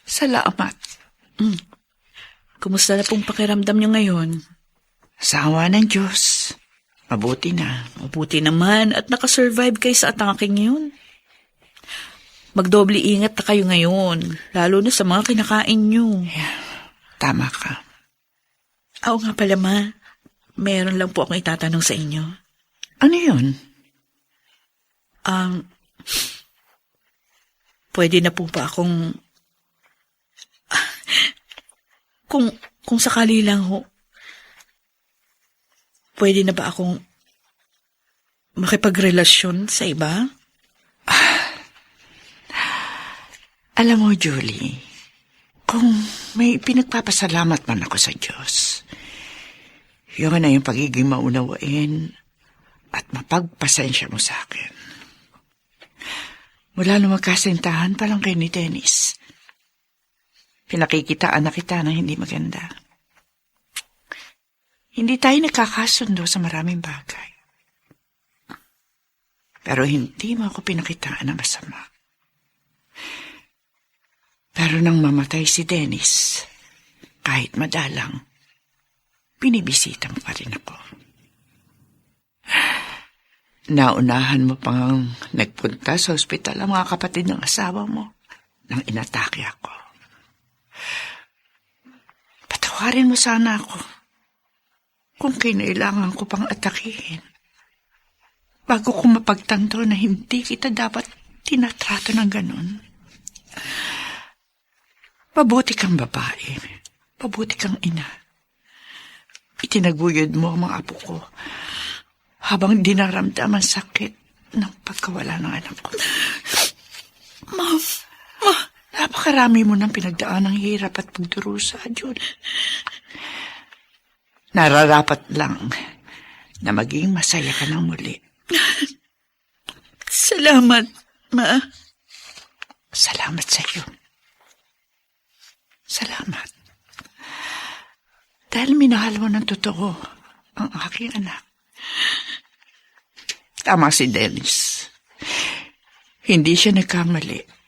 Salamat. Kumusta na pong pakiramdam niyo ngayon? Sa awa ng Diyos. Mabuti na. Mabuti naman at nakasurvive kayo sa atake yun. Magdoble ingat na kayo ngayon, lalo na sa mga kinakain niyo. Tama ka. Oo nga pala, Ma. Meron lang po akong itatanong sa inyo. Ano yun? Pwede na po ba akong... Kung sakali lang ho, pwede na ba akong makipagrelasyon sa iba? Alam mo, Julie, kung may pinagpapasalamat man ako sa Diyos, yun na yung pagiging maunawain at mapagpasensya mo sa akin. Mula nung magkasintahan pa lang kayo ni Dennis, pinakikitaan na kita na hindi maganda. Hindi tayo nagkakasundo sa maraming bagay. Pero hindi mo ako pinakitaan na masama. Pero nang mamatay si Dennis, kahit madalang, binibisita mo pa rin ako. Naunahan mo pang nagpunta sa ospital ang mga kapatid ng asawa mo nang inatake ako. Patawarin mo sana ako kung kinailangan ko pang atakihin bago ko mapagtanto na hindi kita dapat tinatrato ng ganun. Mabuti kang babae. Mabuti kang ina. Itinaguyod mo ang mga apo ko habang dinaramdam ang sakit ng pagkawala ng anak ko. Ma'am, Napakarami mo ng pinagdaan ng hirap at pagdurusa, June. Nararapat lang na maging masaya ka ng muli. salamat, Ma. Salamat sa iyo. Salamat. Dahil minahal mo ng totoo ang aking anak. Tama si Dennis. Hindi siya nagkamali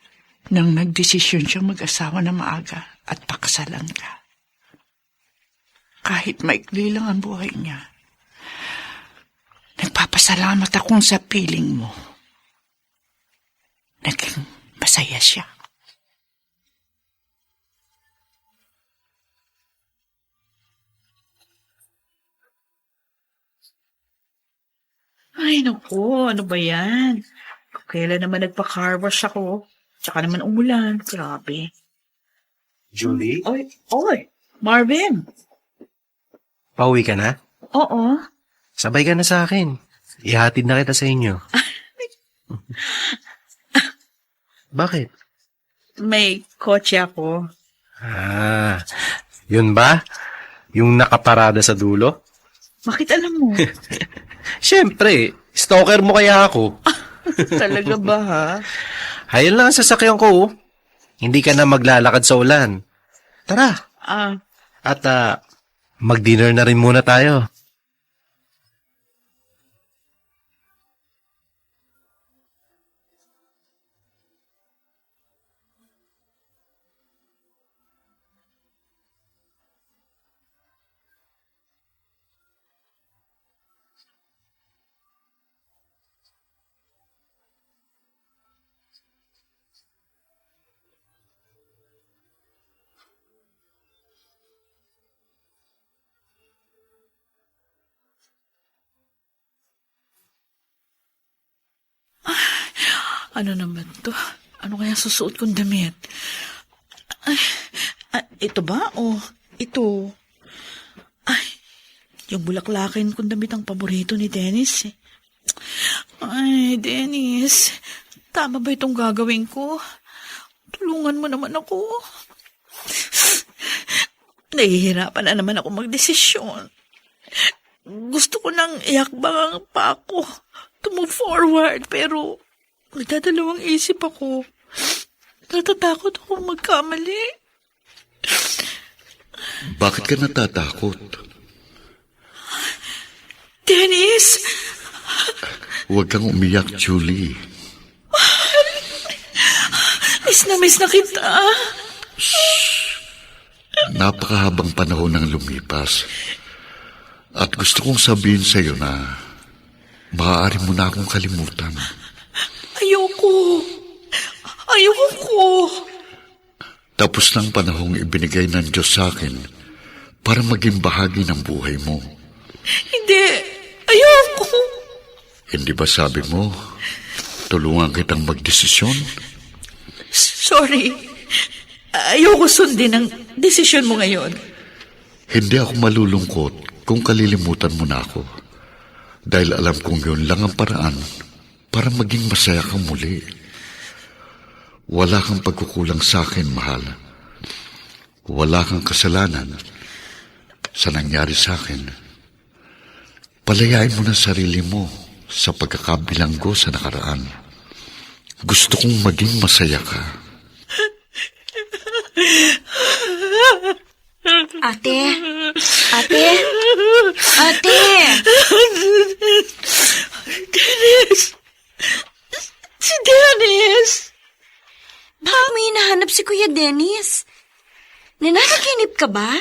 nang nagdesisyon siyang mag-asawa na maaga at pakasalan ka. Kahit maikli lang ang buhay niya, nagpapasalamat akong sa piling mo. Naging masaya siya. Ay, naku, ano ba yan? Kailan naman nagpa-car wash ako? Tsaka naman umulan. Grabe. Julie? Oy, Marvin. Pauwi ka na? Oo. Sabay ka na sa akin. Ihatid na kita sa inyo. Bakit? May kotse ako. Yun ba? Yung nakaparada sa dulo? Bakit alam mo? Siyempre, stalker mo kaya ako. Talaga ba, ha? Hayal lang ang sasakyan ko, oh. Hindi ka na maglalakad sa ulan. Tara. At mag-dinner na rin muna tayo. Ano naman to? Ano kaya susuot kong damit? Ay, ito ba? O ito? Ay, yung bulaklakin kong damit ang paborito ni Dennis. Ay, Dennis. Tama ba itong gagawin ko? Tulungan mo naman ako. Nahihirapan na naman ako magdesisyon. Gusto ko nang iakbang ang pa ako to move forward, pero nagdadalawang isip ako. Natatakot ako magkamali. Bakit ka natatakot? Dennis! Huwag kang umiyak, Julie. Miss na kita. Napakahabang panahon nang lumipas. At gusto kong sabihin sa'yo na maaari mo na akong kalimutan. Ayoko. Tapos ng panahong ibinigay ng Diyos sa akin para maging bahagi ng buhay mo. Hindi. Ayoko. Hindi ba sabi mo, tulungan kitang magdesisyon? Sorry. Ayoko sundin ang desisyon mo ngayon. Hindi ako malulungkot kung kalilimutan mo na ako. Dahil alam kong yun lang ang paraan para maging masaya kang muli. Wala kang pagkukulang sa akin, mahal. Wala kang kasalanan sa nangyari sa akin. Palayain mo na sarili mo sa pagkakabilanggo sa nakaraan. Gusto kong maging masaya ka. Ate! Dennis! Si Dennis! Bakit may hinahanap si Kuya Dennis? Nananaginip ka ba?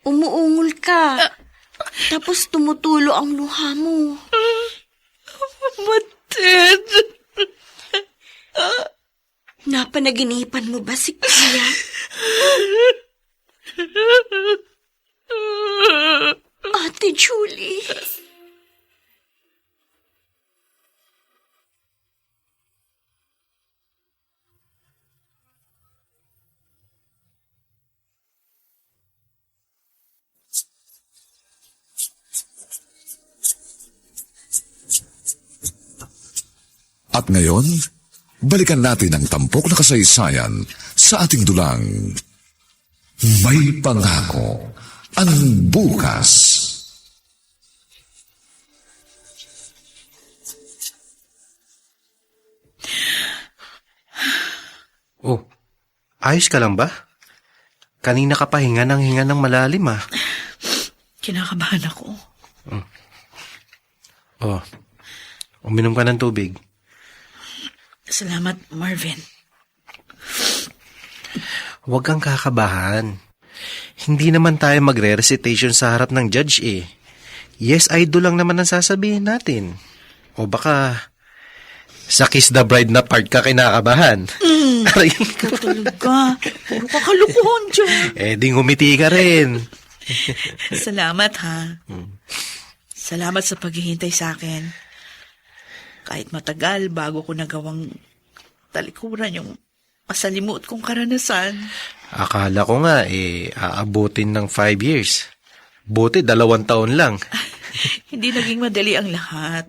Umuungol ka. Tapos tumutulo ang luha mo. Mated. Napanaginipan mo ba si Kuya? Ate Julie. At ngayon, balikan natin ang tampok na kasaysayan sa ating dulang. May pangako ang bukas. Oh, ayos ka lang ba? Kanina ka pa hinga ng malalim ah. Kinakabahan ako. Oh, uminom ka ng tubig. Salamat, Marvin. Huwag kang kakabahan. Hindi naman tayo magre-recitation sa harap ng judge eh. Yes, idol lang naman ang sasabihin natin. O baka sa Kiss the Bride na part ka kinakabahan. Aray. Talaga. Puro kakalukuhan dyan. Eh, di ngumiti ka rin. Salamat, ha. Salamat sa paghihintay sa akin. Kahit matagal bago ko nagawang talikuran yung masalimuot kong karanasan. Akala ko nga, aabutin ng 5 years. Buti 2 taon lang. Hindi naging madali ang lahat.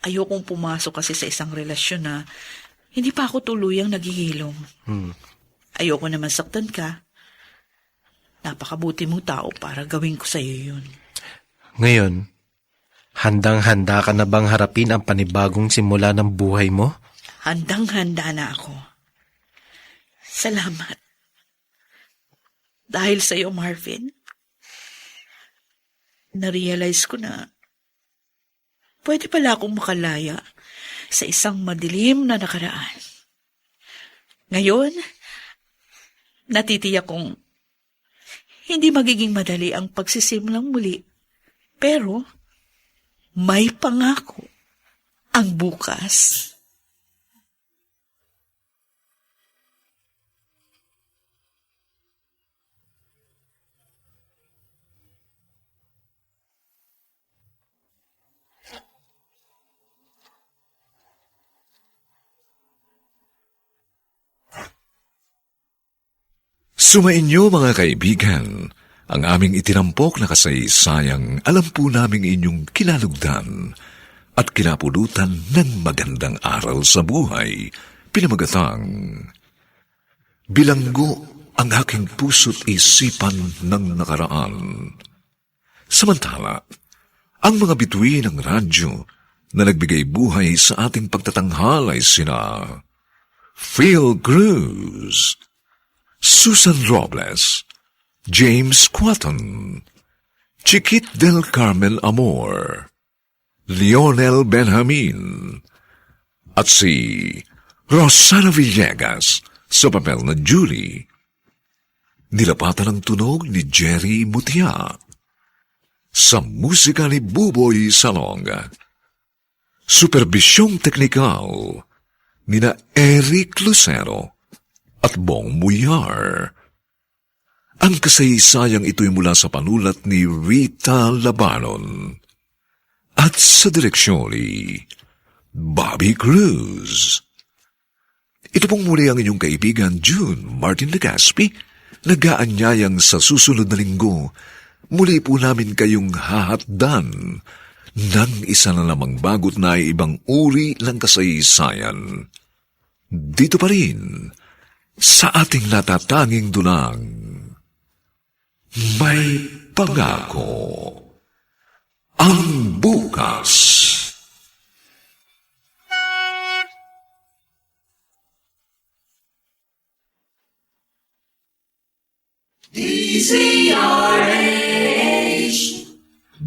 Ayokong pumasok kasi sa isang relasyon na hindi pa ako tuluyang naghihilom. Ayoko naman saktan ka. Napakabuti mong tao para gawin ko sa iyo yun. Ngayon, handang-handa ka na bang harapin ang panibagong simula ng buhay mo? Handang-handa na ako. Salamat. Dahil sa iyo, Marvin, na-realize ko na pwede pala akong makalaya sa isang madilim na nakaraan. Ngayon, natitiyak kong hindi magiging madali ang pagsisimulang muli. Pero, may pangako ang bukas. Sumainyo mga kaibigan, ang aming itinampok na kasaysayang alam po naming inyong kinalugdan at kinapulutan ng magandang aral sa buhay, pinamagatang bilanggo ang aking puso't isipan ng nakaraan. Samantala, ang mga bituin ng radyo na nagbigay buhay sa ating pagtatanghal ay sina Phil Cruz, Susan Robles, James Quaton, Chiquit del Carmel Amor, Lionel Benjamin, at si Rosana Villegas sa papel na Julie. Nilapatan ang tunog ni Jerry Mutia. Sa musika ni Buboy Salong. Superbisyong teknikal nina Eric Lucero at Bong Muyar. Ang kasaysayang ito'y mula sa panulat ni Rita Labanon at sa direksyon ni Bobby Cruz. Ito pong muli ang inyong kaibigan June Martin Legaspi, nag-aanyayang sa susunod na linggo, muli po namin kayong hahatdan ng isa na namang bagot na ibang uri ng kasaysayan. Dito pa rin, sa ating natatanging dulang, may pangako ang bukas.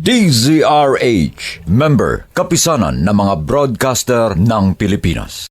DZRH, member, kapisanan ng mga broadcaster ng Pilipinas.